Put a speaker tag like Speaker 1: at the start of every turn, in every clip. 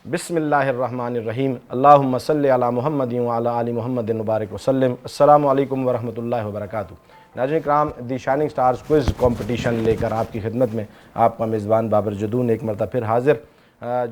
Speaker 1: بسم اللہ الرحمن الرحیم اللہم صلی علی محمد وعلی آل محمد مبارک وسلم۔ السلام علیکم ورحمۃ اللہ وبرکاتہ۔ ناظرین کرام، دی شائننگ سٹارز کوئز کمپٹیشن لے کر آپ کی خدمت میں آپ کا میزبان بابر جدون ایک مرتبہ پھر حاضر۔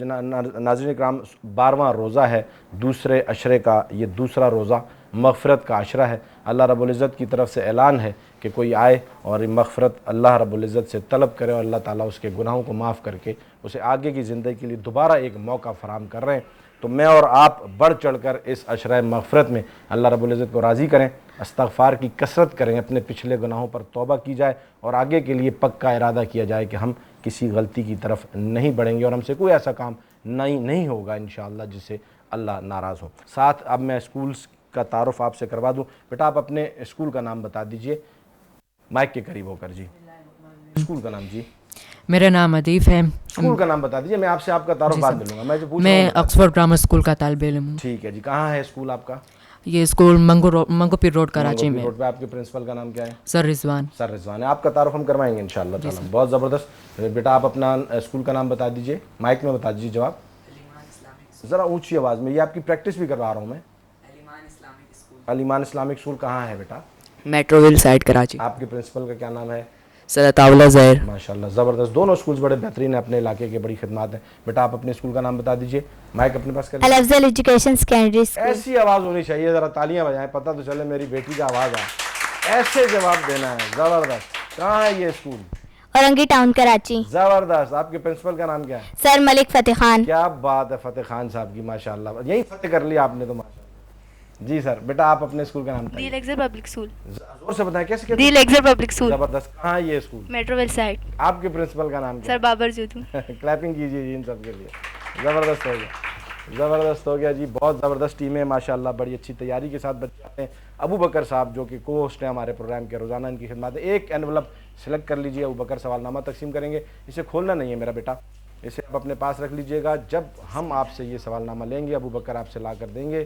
Speaker 1: ناظرین کرام، 12واں روزہ ہے، دوسرے عشرے کا یہ دوسرا روزہ مغفرت کا عشرہ ہے۔ اللہ رب العزت کی طرف سے اعلان ہے کہ کوئی آئے اور مغفرت اللہ رب العزت سے طلب کرے، اور اللہ تعالیٰ اس کے گناہوں کو معاف کر کے اسے آگے کی زندگی کے لیے دوبارہ ایک موقع فراہم کر رہے ہیں۔ تو میں اور آپ بڑھ چڑھ کر اس عشرہ مغفرت میں اللہ رب العزت کو راضی کریں، استغفار کی کثرت کریں، اپنے پچھلے گناہوں پر توبہ کی جائے اور آگے کے لیے پکا ارادہ کیا جائے کہ ہم کسی غلطی کی طرف نہیں بڑھیں گے اور ہم سے کوئی ایسا کام نہیں ہوگا انشاءاللہ جس سے اللہ ناراض ہو۔ ساتھ اب میں اسکولز کا تعارف آپ سے کروا دوں۔ بیٹا آپ اپنے اسکول کا نام بتا دیجئے، مائک کے قریب ہو کر۔ جی اسکول کا نام؟ جی
Speaker 2: میرا نام عدیف ہے۔
Speaker 1: اسکول کا نام بتا دیجئے، میں آپ سے آپ کا تعارف بعد میں لوں گا۔
Speaker 2: میں آکسفورڈ گرامر اسکول کا طالب علم ہوں۔
Speaker 1: ٹھیک ہے جی، کہاں ہے اسکول آپ کا؟
Speaker 2: یہ اسکول منگو پیر روڈ کراچی میں۔
Speaker 1: روڈ پہ آپ کے پرنسپل کا نام کیا ہے؟
Speaker 2: سر رضوان۔
Speaker 1: سر رضوان ہے، آپ کا تعارف ہم کروائیں گے انشاءاللہ تعالیٰ۔ بہت زبردست۔ بیٹا آپ اپنا اسکول کا نام بتا دیجئے، مائک میں بتا دیجئے جواب ذرا اونچی آواز میں، یہ آپ کی پریکٹس بھی کروا رہا ہوں میں۔ علیمان اسلامک اسکول کہاں ہے بیٹا؟
Speaker 2: Metroville side Karachi.
Speaker 1: آپ کے پرنسپل کا کیا نام ہے؟
Speaker 2: سر عطاءاللہ ظاہر۔
Speaker 1: ماشاءاللہ زبردست، دونوں اسکولز بڑے بہترین ہیں، اپنے علاقے کے بڑی خدمات ہیں۔ بیٹا آپ اپنے اسکول کا نام بتا دیجئے، مائک اپنے پاس کر لیجیے۔
Speaker 3: الافضل ایجوکیشن سیکنڈری اسکول۔
Speaker 1: ایسی آواز ہونی چاہیے، ذرا تالیاں بجائیں، پتہ تو چلے میری بیٹی کا آواز ہے، ایسے جواب دینا ہے۔ زبردست، کہاں ہے یہ اسکول؟
Speaker 3: اورنگی ٹاؤن کراچی۔
Speaker 1: زبردست، آپ کے پرنسپل کا نام کیا ہے؟
Speaker 3: سر ملک فتح خان۔
Speaker 1: کیا بات ہے فتح خان صاحب کی، ماشاءاللہ یہی فتح کر لیا آپ نے تو ماشاءاللہ۔ جی سر، بیٹا آپ اپنے اسکول کا نام بتائیے۔
Speaker 4: دی لیگزر پبلک اسکول۔
Speaker 1: زور سے بتائیں کیسے
Speaker 4: دی لیگزر پبلک اسکول۔
Speaker 1: زبردست، کہاں ہے یہ اسکول؟
Speaker 4: Metro well side.
Speaker 1: آپ کے پرنسپل کا نام کیا
Speaker 4: سر بابر جدون۔
Speaker 1: کلیپنگ کیجیے جی ان سب کے لیے۔ زبردست ہو گیا، زبردست ہو گیا جی، بہت زبردست ٹیم ہے ماشاءاللہ، بڑی اچھی تیاری کے ساتھ بچے آتے ہیں۔ ابو بکر صاحب جو کہ کو ہوسٹ ہیں ہمارے پروگرام کے، روزانہ ان کی خدمات ہے۔ ایک انویلپ سلیکٹ کر لیجیے، ابو بکر سوال نامہ تقسیم کریں گے، اسے کھولنا نہیں ہے میرا بیٹا، اسے آپ اپنے پاس رکھ لیجیے گا۔ جب ہم آپ سے یہ سوال نامہ لیں گے، ابو بکر آپ سے لا کر دیں گے،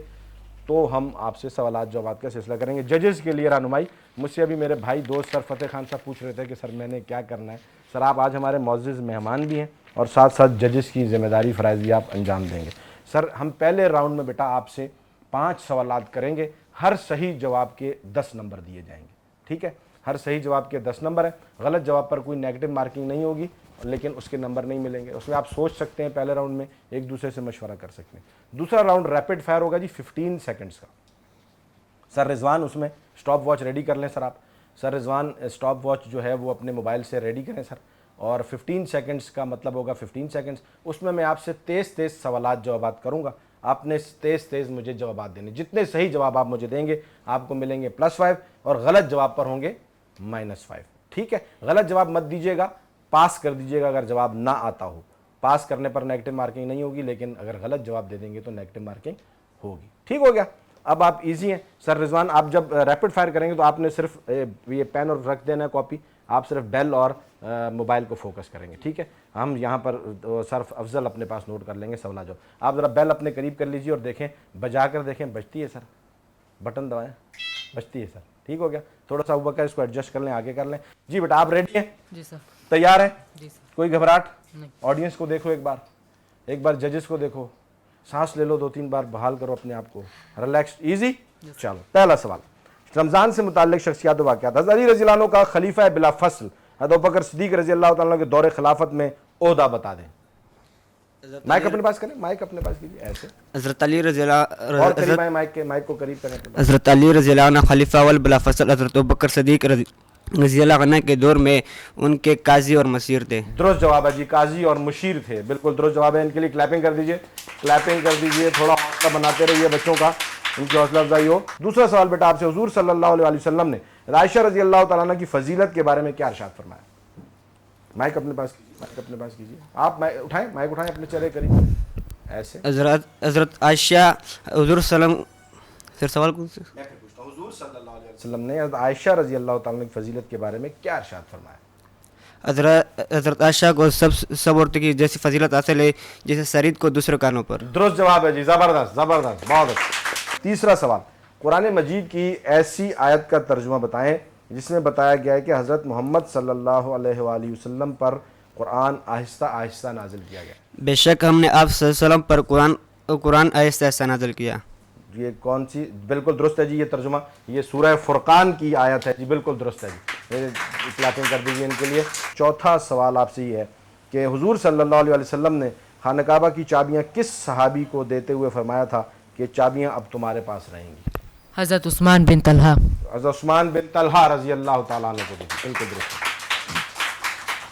Speaker 1: تو ہم آپ سے سوالات جوابات کا سلسلہ کریں گے۔ ججز کے لیے رہنمائی، مجھ سے ابھی میرے بھائی دوست سر فتح خان صاحب پوچھ رہے تھے کہ سر میں نے کیا کرنا ہے۔ سر آپ آج ہمارے معزز مہمان بھی ہیں اور ساتھ ساتھ ججز کی ذمہ داری فرائض بھی آپ انجام دیں گے۔ سر ہم پہلے راؤنڈ میں بیٹا آپ سے 5 سوالات کریں گے، ہر صحیح جواب کے 10 نمبر دیے جائیں گے، ٹھیک ہے؟ ہر صحیح جواب کے 10 نمبر ہیں، غلط جواب پر کوئی نیگیٹو مارکنگ نہیں ہوگی لیکن اس کے نمبر نہیں ملیں گے۔ اس میں آپ سوچ سکتے ہیں، پہلے راؤنڈ میں ایک دوسرے سے مشورہ کر سکتے ہیں۔ دوسرا راؤنڈ ریپڈ فائر ہوگا جی، 15 سیکنڈز کا۔ سر رضوان اس میں اسٹاپ واچ ریڈی کر لیں سر آپ۔ سر رضوان اسٹاپ واچ جو ہے وہ اپنے موبائل سے ریڈی کریں سر، اور 15 سیکنڈز کا مطلب ہوگا 15 سیکنڈز۔ اس میں آپ سے تیز سوالات جوابات کروں گا، آپ نے تیز مجھے جوابات دینے، جتنے صحیح جواب آپ مجھے دیں گے آپ کو ملیں گے +5 اور غلط جواب پر ہوں گے -5، ٹھیک ہے؟ غلط جواب مت دیجیے گا، پاس کر دیجیے گا اگر جواب نہ آتا ہو۔ پاس کرنے پر نیگیٹو مارکنگ نہیں ہوگی لیکن اگر غلط جواب دے دیں گے تو نیگیٹو مارکنگ ہوگی، ٹھیک ہو گیا؟ اب آپ ایزی ہیں سر رضوان، آپ جب ریپڈ فائر کریں گے تو آپ نے صرف یہ پین اور رکھ دینا ہے کاپی، آپ صرف بیل اور موبائل کو فوکس کریں گے، ٹھیک ہے؟ ہم یہاں پر صرف افضل اپنے پاس نوٹ کر لیں گے سوالات جو۔ آپ ذرا بیل اپنے قریب کر لیجیے اور دیکھیں، بجا کر دیکھیں بجتی ہے سر، بٹن دبائیں، بجتی ہے سر، ٹھیک ہو گیا؟ تھوڑا سا اوپر کا اس کو ایڈجسٹ کر لیں، آگے کر لیں۔ جی بیٹا آپ ریڈی ہیں؟
Speaker 2: جی سر۔
Speaker 1: تیار ہیں؟
Speaker 2: جی سر۔
Speaker 1: کوئی گھبراہٹ؟
Speaker 2: نہیں۔
Speaker 1: آڈینس کو دیکھو ایک بار ججز کو دیکھو، سانس لے لو 2-3 بار، بحال کرو اپنے آپ کو، ریلیکس، ایزی۔ چلو پہلا سوال رمضان سے متعلق شخصیات و واقعات۔ حضرت علی رضی اللہ عنہ کا خلیفہ بلا فصل حضرت ابوبکر صدیق رضی اللہ تعالیٰ کے دور خلافت میں عہدہ بتا دیں۔ مائک اپنے پاس کریں، مائک اپنے پاس کیجیے، ایسے
Speaker 5: حضرت علی رضی اللہ
Speaker 1: اور قریب آئیں مائک کے، مائک کو قریب کریں۔
Speaker 5: حضرت علی رضی اللہ عنہ خلیفہ اول بلا فصل حضرت ابوبکر صدیق رضی اللہ عنہ کے دور میں ان کے قاضی اور مشیر تھے۔
Speaker 1: درست جواب ہے جی، قاضی اور مشیر تھے، بالکل درست جواب ہے۔ ان کے لیے کلیپنگ کر دیجئے، کلیپنگ کر دیجئے، تھوڑا حوصلہ بناتے رہیے بچوں کا، ان کی حوصلہ افزائی ہو۔ دوسرا سوال بیٹا آپ سے، حضور صلی اللہ علیہ وسلم نے عائشہ رضی اللہ تعالیٰ عنہ کی فضیلت کے بارے میں کیا ارشاد فرمایا؟ مائک اپنے پاس کیجیے، مائک اپنے پاس کیجیے، آپ اٹھائیں، مائک اٹھائیں اپنے چہرے قریب، ایسے۔
Speaker 5: حضرت عائشہ حضور سر سوال کون سے؟
Speaker 1: میں پھر پوچھتا ہوں، حضور صلی اللہ علیہ وسلم نے حضرت عائشہ رضی اللہ تعالیٰ عنہ کی فضیلت کے بارے میں کیا ارشاد فرمایا؟
Speaker 5: حضرت عائشہ کو سب عورتوں کی جیسی فضیلت حاصل ہے جیسے سرید کو دوسرے کانوں پر۔
Speaker 1: درست جواب ہے جی، زبردست زبردست، بہت اچھا۔ تیسرا سوال، قرآن مجید کی ایسی آیت کا ترجمہ بتائیں جس میں بتایا گیا ہے کہ حضرت محمد صلی اللہ علیہ وآلہ وسلم پر قرآن آہستہ آہستہ نازل کیا گیا.
Speaker 5: بے شک ہم نے آپ صلی اللہ علیہ وسلم پر قرآن آہستہ آہستہ نازل کیا.
Speaker 1: یہ کون سی؟ بالکل درست ہے جی یہ ترجمہ، یہ سورہ فرقان کی آیت ہے جی، بالکل درست ہے جی. کلاپنگ کر دیجیے ان کے لیے. چوتھا سوال آپ سے یہ ہے کہ حضور صلی اللہ علیہ وسلم نے خانہ کعبہ کی چابیاں کس صحابی کو دیتے ہوئے فرمایا تھا کہ چابیاں اب تمہارے پاس رہیں گی؟
Speaker 2: حضرت عثمان بن طلحہ.
Speaker 1: حضرت عثمان بن طلحہ رضی اللہ تعالیٰ عنہ کو دی تھی. بالکل درست.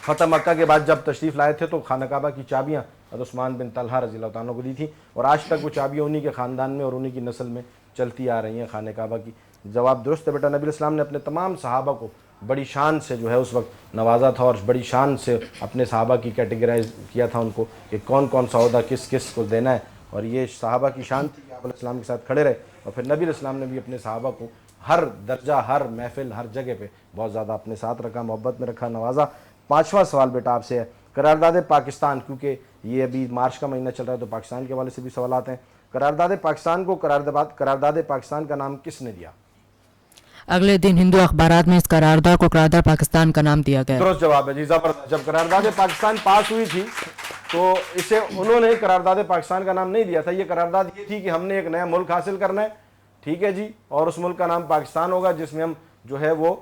Speaker 1: فتح مکہ کے بعد جب تشریف لائے تھے تو خانہ کعبہ کی چابیاں حضرت عثمان بن طلحہ رضی اللہ تعالیٰ عنہ کو دی تھی، اور آج تک وہ چابیاں انہی کے خاندان میں اور انہی کی نسل میں چلتی آ رہی ہیں خانہ کعبہ کی. جواب درست ہے بیٹا. نبی الاسلام نے اپنے تمام صحابہ کو بڑی شان سے جو ہے اس وقت نوازا تھا، اور بڑی شان سے اپنے صحابہ کی کیٹیگرائز کیا تھا ان کو کہ کون کون سا عہدہ کس کس کو دینا ہے، اور یہ صحابہ کی شان تھی کہ آپ علیہ السلام کے ساتھ کھڑے رہے. اور پھر نبی الاسلام نے بھی اپنے صحابہ کو ہر درجہ، ہر محفل، ہر جگہ پہ بہت زیادہ اپنے ساتھ رکھا، محبت میں رکھا، نوازا. پانچواں سوال بیٹا آپ سے ہے قرارداد پاکستان، کیونکہ یہ ابھی مارچ کا مہینہ چل رہا ہے تو پاکستان کے حوالے سے بھی سوالات ہیں. قرارداد پاکستان کو قرارداد پاکستان کا نام کس نے دیا؟
Speaker 2: اگلے دن ہندو اخبارات میں اس قرارداد کو قرارداد پاکستان کا نام دیا گیا.
Speaker 1: درست جواب ہے جی، زبردست. جب قرارداد پاکستان پاس ہوئی تھی تو اسے انہوں نے قرارداد پاکستان کا نام نہیں دیا تھا. یہ قرارداد یہ تھی کہ ہم نے ایک نیا ملک حاصل کرنا ہے، ٹھیک ہے جی، اور اس ملک کا نام پاکستان ہوگا جس میں ہم جو ہے وہ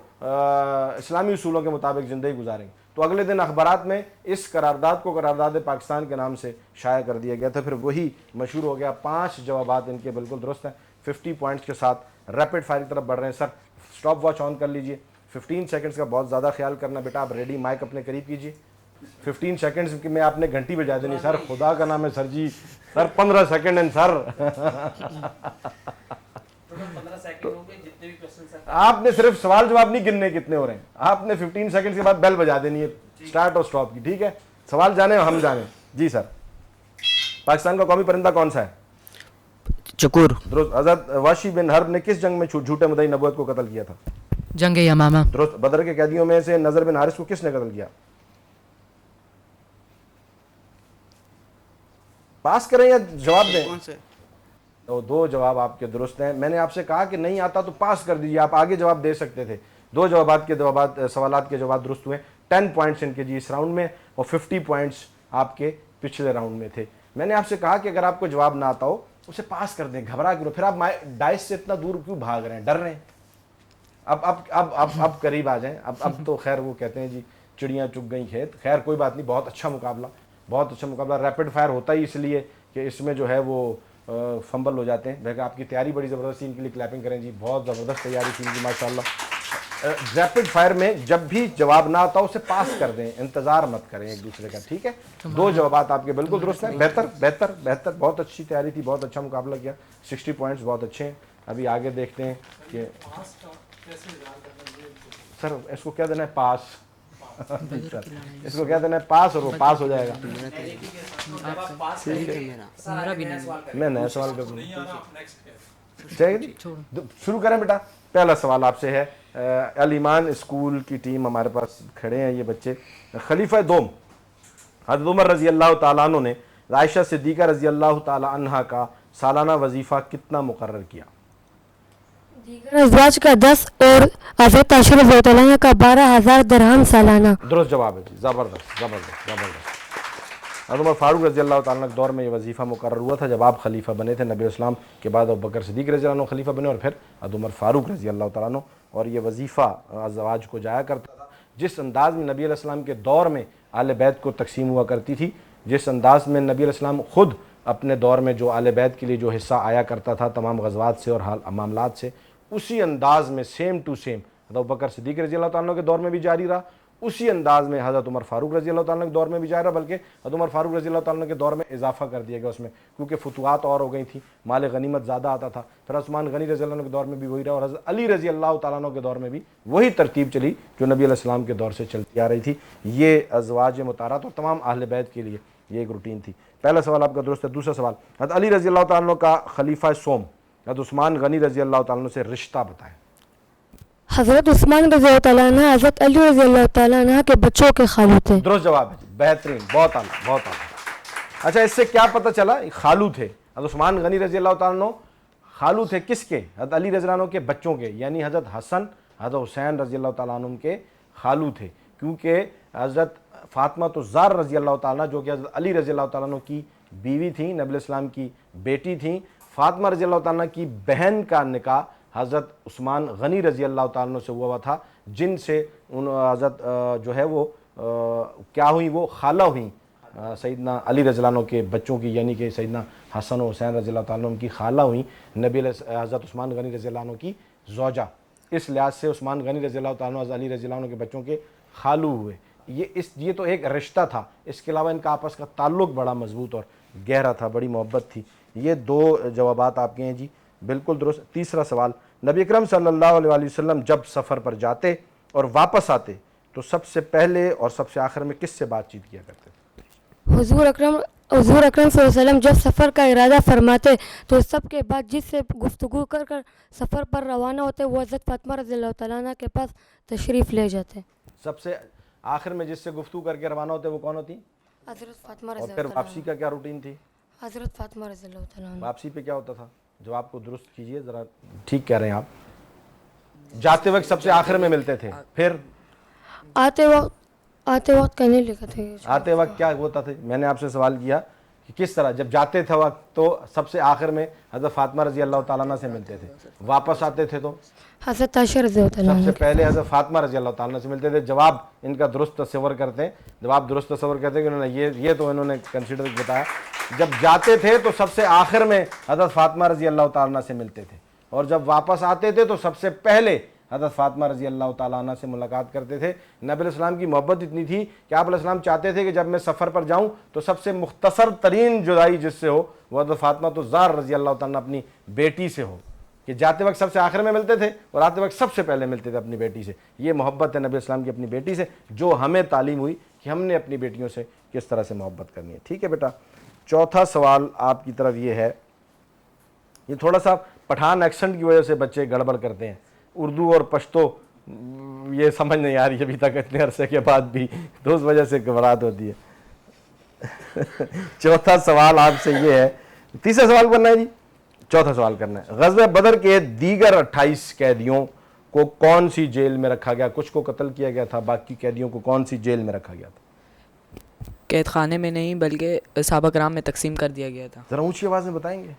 Speaker 1: اسلامی اصولوں کے مطابق زندگی گزاریں گے. تو اگلے دن اخبارات میں اس قرارداد کو قرارداد پاکستان کے نام سے شائع کر دیا گیا تھا، پھر وہی مشہور ہو گیا. 5 جوابات ان کے بالکل درست ہیں. 50 پوائنٹس کے ساتھ ریپڈ فائر کی طرف بڑھ رہے ہیں. سر سٹاپ واچ آن کر لیجئے. 15 سیکنڈز کا بہت زیادہ خیال کرنا بیٹا. آپ ریڈی، مائک اپنے قریب کیجئے. 15 سیکنڈز میں آپ نے گھنٹی بجا دینی. سر خدا کا نام ہے سر جی، سر 15 سیکنڈ ہیں سر. آپ نے صرف سوال جواب نہیں گننے کتنے ہو رہے ہیں، آپ نے 15 سیکنڈ کے بعد بیل بجا دینی ہے سٹارٹ اور سٹاپ کی، ٹھیک ہے؟ سوال جانے ہم جانے. جی سر. پاکستان کا قومی پرندہ کون سا ہے؟
Speaker 5: چکور.
Speaker 1: درست. حضرت واشی بن حرب نے کس جنگ میں جھوٹے مدعی نبوت کو قتل کیا تھا؟
Speaker 2: جنگ یمامہ.
Speaker 1: درست. بدر کے قیدیوں میں سے نضر بن حارث کو کس نے قتل کیا؟ پاس کریں یا جواب دیں؟ تو 2 جواب آپ کے درست ہیں. میں نے آپ سے کہا کہ نہیں آتا تو پاس کر دیجیے، آپ آگے جواب دے سکتے تھے. 2 سوالات کے جواب درست ہوئے. 10 پوائنٹس ان کے جی اس راؤنڈ میں، اور 50 پوائنٹس آپ کے پچھلے راؤنڈ میں تھے. میں نے آپ سے کہا کہ اگر آپ کو جواب نہ آتا ہو اسے پاس کر دیں، گھبرا کیوں؟ پھر آپ ڈائس سے اتنا دور کیوں بھاگ رہے ہیں، ڈر رہے ہیں؟ اب قریب آ جائیں. اب تو خیر وہ کہتے ہیں جی چڑیاں چگ گئیں کھیت. خیر کوئی بات نہیں. بہت اچھا مقابلہ. ریپڈ فائر ہوتا ہی اس لیے کہ اس میں جو ہے وہ فمبل ہو جاتے ہیں. آپ کی تیاری بڑی زبردست تھی، ان کے لیے کلیپنگ کریں جی. بہت زبردست تیاری تھی جی ماشاءاللہ. ریپڈ فائر میں جب بھی جواب نہ آتا اسے پاس کر دیں، انتظار مت کریں ایک دوسرے کا، ٹھیک ہے؟ 2 جوابات آپ کے بالکل درست ہیں. بہتر. بہت اچھی تیاری تھی، بہت اچھا مقابلہ کیا. 60 پوائنٹس بہت اچھے ہیں. ابھی آگے دیکھتے ہیں کہ سر اس کو کیا دینا ہے؟ پاس. اس کو کیا دینا ہے؟ پاس، اور وہ پاس ہو جائے گا. میں نیا سوال کر دوں. شروع کریں بیٹا. پہلا سوال آپ سے ہے. الایمان اسکول کی ٹیم ہمارے پاس کھڑے ہیں یہ بچے. خلیفہ دوم حضرت عمر رضی اللہ تعالیٰ عنہ نے عائشہ صدیقہ رضی اللہ تعالیٰ عنہ کا سالانہ وظیفہ کتنا مقرر کیا؟
Speaker 4: دیگر ازواج کا 10 اور حضرت عائشہ رضی اللہ عنہ کا 12,000 درہم سالانہ.
Speaker 1: درست جواب ہے جی. زبردست. حضرت عمر فاروق رضی اللہ تعالیٰ عنہ کے دور میں یہ وظیفہ مقرر ہوا تھا جب آپ خلیفہ بنے تھے. نبی اسلام کے بعد ابوبکر صدیق رضی اللہ عنہ خلیفہ بنے، اور پھر حضرت عمر فاروق رضی اللہ تعالیٰ عنہ. اور یہ وظیفہ ازواج کو جایا کرتا تھا. جس انداز میں نبی علیہ السلام کے دور میں اہل بیت کو تقسیم ہوا کرتی تھی، جس انداز میں نبی علیہ السلام خود اپنے دور میں جو اہل بیت کے لیے جو حصہ آیا کرتا تھا تمام غزوات سے اور معاملات سے، اسی انداز میں سیم ٹو سیم حضرت ابوبکر صدیق رضی اللہ تعالیٰ عنہ کے دور میں بھی جاری رہا. اسی انداز میں حضرت عمر فاروق رضی اللہ تعالیٰ عنہ کے دور میں بھی جاری رہا، بلکہ حضرت عمر فاروق رضی اللہ تعالیٰ عنہ کے دور میں اضافہ کر دیا گیا اس میں، کیونکہ فتوحات اور ہو گئی تھیں، مال غنیمت زیادہ آتا تھا. پھر عثمان غنی رضی اللہ عنہ کے دور میں بھی وہی رہا، اور حضرت علی رضی اللہ تعالیٰ عنہ کے دور میں بھی وہی ترتیب چلی جو نبی علیہ السلام کے دور سے چلتی آ رہی تھی. یہ ازواج مطہرات اور تمام اہل بیت کے لیے یہ ایک روٹین تھی. پہلا سوال آپ کا درست ہے. دوسرا سوال، حضرت علی رضی اللہ تعالیٰ عنہ کا خلیفہ سوم حضرت عثمان غنی رضی اللہ تعالیٰ عنہ سے رشتہ بتائیں.
Speaker 4: حضرت عثمان رضی اللہ تعالیٰ عنہ حضرت علی رضی اللہ تعالیٰ عنہ کے بچوں کے خالو تھے.
Speaker 1: درست جواب ہے جی. بہترین. بہت اعلیٰ. اچھا اس سے کیا پتہ چلا؟ خالو تھے. حضرت عثمان غنی رضی اللہ تعالیٰ عنہ خالو تھے کس کے؟ حضرت علی رضی اللہ عنہ کے بچوں کے، یعنی حضرت حسن حضرت حسین رضی اللہ تعالیٰ عنہ کے خالو تھے، کیونکہ حضرت فاطمہ الزہرا رضی اللہ تعالیٰ جو کہ حضرت علی رضی اللہ تعالیٰ عنہ کی بیوی تھیں، نبی علیہ السلام کی بیٹی تھیں، فاطمہ رضی اللہ تعالیٰ کی بہن کا نکاح حضرت عثمان غنی رضی اللہ تعالیٰ عنہ سے ہوا تھا، جن سے حضرت جو ہے وہ کیا ہوئی، وہ خالہ ہوئیں سیدنا علی رضی اللہ عنہ کے بچوں کی، یعنی کہ سیدنا حسن و حسین رضی اللہ تعالیٰ عنہ کی خالہ ہوئیں، حضرت عثمان غنی رضی اللہ عنہ کی زوجہ، اس لحاظ سے عثمان غنی رضی اللہ تعالیٰ عنہ حضرت علی رضی اللہ عنہ کے بچوں کے خالو ہوئے۔ یہ تو ایک رشتہ تھا، اس کے علاوہ ان کا آپس کا تعلق بڑا مضبوط اور گہرا تھا، بڑی محبت تھی۔ یہ دو جوابات آپ کے ہیں جی، بالکل درست۔ تیسرا سوال، نبی اکرم صلی اللہ علیہ وآلہ وسلم جب سفر پر جاتے اور واپس آتے تو سب سے پہلے اور سب سے آخر میں کس سے بات چیت کیا کرتے تھے؟
Speaker 4: حضور اکرم صلی اللہ علیہ وسلم جب سفر کا ارادہ فرماتے تو سب کے بعد جس سے گفتگو کر سفر پر روانہ ہوتے وہ حضرت فاطمہ رضی اللہ تعالیٰ عنہ کے پاس تشریف لے جاتے۔
Speaker 1: سب سے آخر میں جس سے گفتگو کر کے روانہ ہوتے وہ کون ہوتی؟
Speaker 4: حضرت فاطمہ
Speaker 1: اور
Speaker 4: رضی
Speaker 1: پھر
Speaker 4: اللہ
Speaker 1: واپسی کا کیا روٹین تھی؟
Speaker 4: حضرت فاطمہ رضی اللہ تعالیٰ عنہ۔
Speaker 1: واپسی پہ کیا ہوتا تھا؟ جواب کو درست کیجئے ذرا، ٹھیک کہہ رہے ہیں آپ۔ جاتے وقت سب سے آخر میں ملتے تھے، پھر
Speaker 4: آتے وقت کہنے لکھا تھا،
Speaker 1: آتے وقت کیا ہوتا تھا؟ میں نے آپ سے سوال کیا کہ کس طرح جب جاتے تھے وقت تو سب سے آخر میں حضرت فاطمہ رضی اللہ تعالیٰ عنہ سے ملتے تھے، واپس آتے تھے تو
Speaker 4: حضرت عائشہ رضی اللہ تعالیٰ
Speaker 1: سب
Speaker 4: عنہ
Speaker 1: سے پہلے حضرت فاطمہ رضی اللہ تعالیٰ عنہ سے ملتے تھے۔ جواب ان کا درست تصور کرتے ہیں، جواب درست تصور کرتے ہیں کہ انہوں نے یہ تو انہوں نے کنسیڈر بتایا، جب جاتے تھے تو سب سے آخر میں حضرت فاطمہ رضی اللہ تعالیٰ عنہ سے ملتے تھے، اور جب واپس آتے تھے تو سب سے پہلے حضرت فاطمہ رضی اللہ تعالیٰ عنہ سے ملاقات کرتے تھے۔ نبی علیہ السلام کی محبت اتنی تھی کہ آپ علیہ السلام چاہتے تھے کہ جب میں سفر پر جاؤں تو سب سے مختصر ترین جدائی جس سے ہو وہ حضرت فاطمہ الزہرا رضی اللہ تعالیٰ عنہ اپنی بیٹی سے ہو، کہ جاتے وقت سب سے آخر میں ملتے تھے اور آتے وقت سب سے پہلے ملتے تھے اپنی بیٹی سے۔ یہ محبت ہے نبی علیہ السلام کی اپنی بیٹی سے، جو ہمیں تعلیم ہوئی کہ ہم نے اپنی بیٹیوں سے کس طرح سے محبت کرنی ہے۔ ٹھیک ہے بیٹا، چوتھا سوال آپ کی طرف یہ ہے، یہ تھوڑا سا پٹھان ایکسنٹ کی وجہ سے بچے گڑبڑ کرتے ہیں، اردو اور پشتو یہ سمجھ نہیں آ رہی ابھی تک اتنے عرصے کے بعد بھی، تو اس وجہ سے گھبراہٹ ہوتی ہے۔ چوتھا سوال آپ سے یہ ہے، تیسرا سوال کرنا ہے جی، چوتھا سوال کرنا ہے، غزوہ بدر کے دیگر 28 قیدیوں کو کون سی جیل میں رکھا گیا؟ کچھ کو قتل کیا گیا تھا، باقی قیدیوں کو کون سی جیل میں رکھا گیا تھا؟
Speaker 6: قید خانے میں نہیں بلکہ صحابہ کرام میں تقسیم کر دیا گیا تھا۔
Speaker 1: ذرا اونچی آواز میں بتائیں گے۔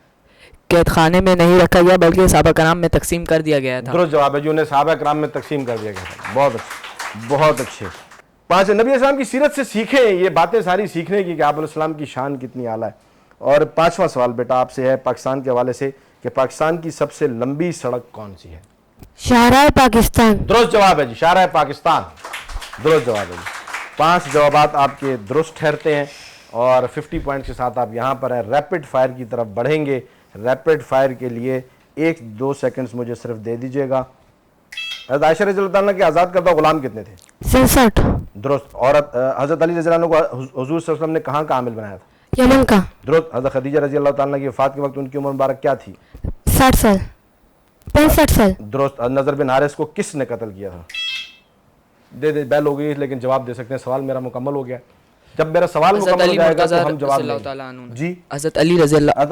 Speaker 6: قید خانے میں نہیں رکھا گیا بلکہ صحابہ کرام میں تقسیم کر دیا گیا تھا۔
Speaker 1: درست جواب ہے، جو انہیں صحابہ کرام میں تقسیم کر دیا گیا تھا۔ بہت اچھے، بہت اچھے۔ پانچ، نبی علیہ السلام کی سیرت سے سیکھیں، یہ باتیں ساری سیکھنے کی کہ آپ علیہ السلام کی شان کتنی اعلیٰ ہے۔ اور پانچواں سوال بیٹا آپ سے ہے پاکستان کے حوالے سے، کہ پاکستان کی سب سے لمبی سڑک کون سی ہے؟
Speaker 4: شاہراہ پاکستان۔
Speaker 1: درست جواب ہے جی، شاہراہ پاکستان، درست جواب ہے جی۔ 5 جوابات آپ کے درست ٹھہرتے ہیں اور 50 پوائنٹس کے ساتھ آپ یہاں پر ہیں۔ ریپڈ فائر کی طرف بڑھیں گے، ریپڈ فائر کے لیے 1-2 سیکنڈز مجھے صرف دے دیجئے گا۔ حضرت عائشہ رضی اللہ تعالیٰ کے آزاد کردہ غلام کتنے تھے؟
Speaker 4: 67۔
Speaker 1: درست۔ عورت حضرت علی رضی اللہ عنہ کو حضور صلی اللہ علیہ وسلم نے کہاں کا عامل بنایا تھا؟
Speaker 4: یمن کا۔
Speaker 1: درست۔ حضرت خدیجہ رضی اللہ تعالیٰ کی وفات کے وقت ان کی عمر مبارک کیا تھی؟
Speaker 4: 60 سال 65 سال۔
Speaker 1: درست۔ نضر بن حارث کو کس نے قتل کیا تھا؟ دے بیل ہو گئی لیکن جواب دے سکتے ہیں، سوال میرا مکمل ہو گیا۔ جب میرا سوال مکمل ہو جائے گا تو ہم جواب دیں گے۔ جی
Speaker 6: حضرت علی رضی اللہ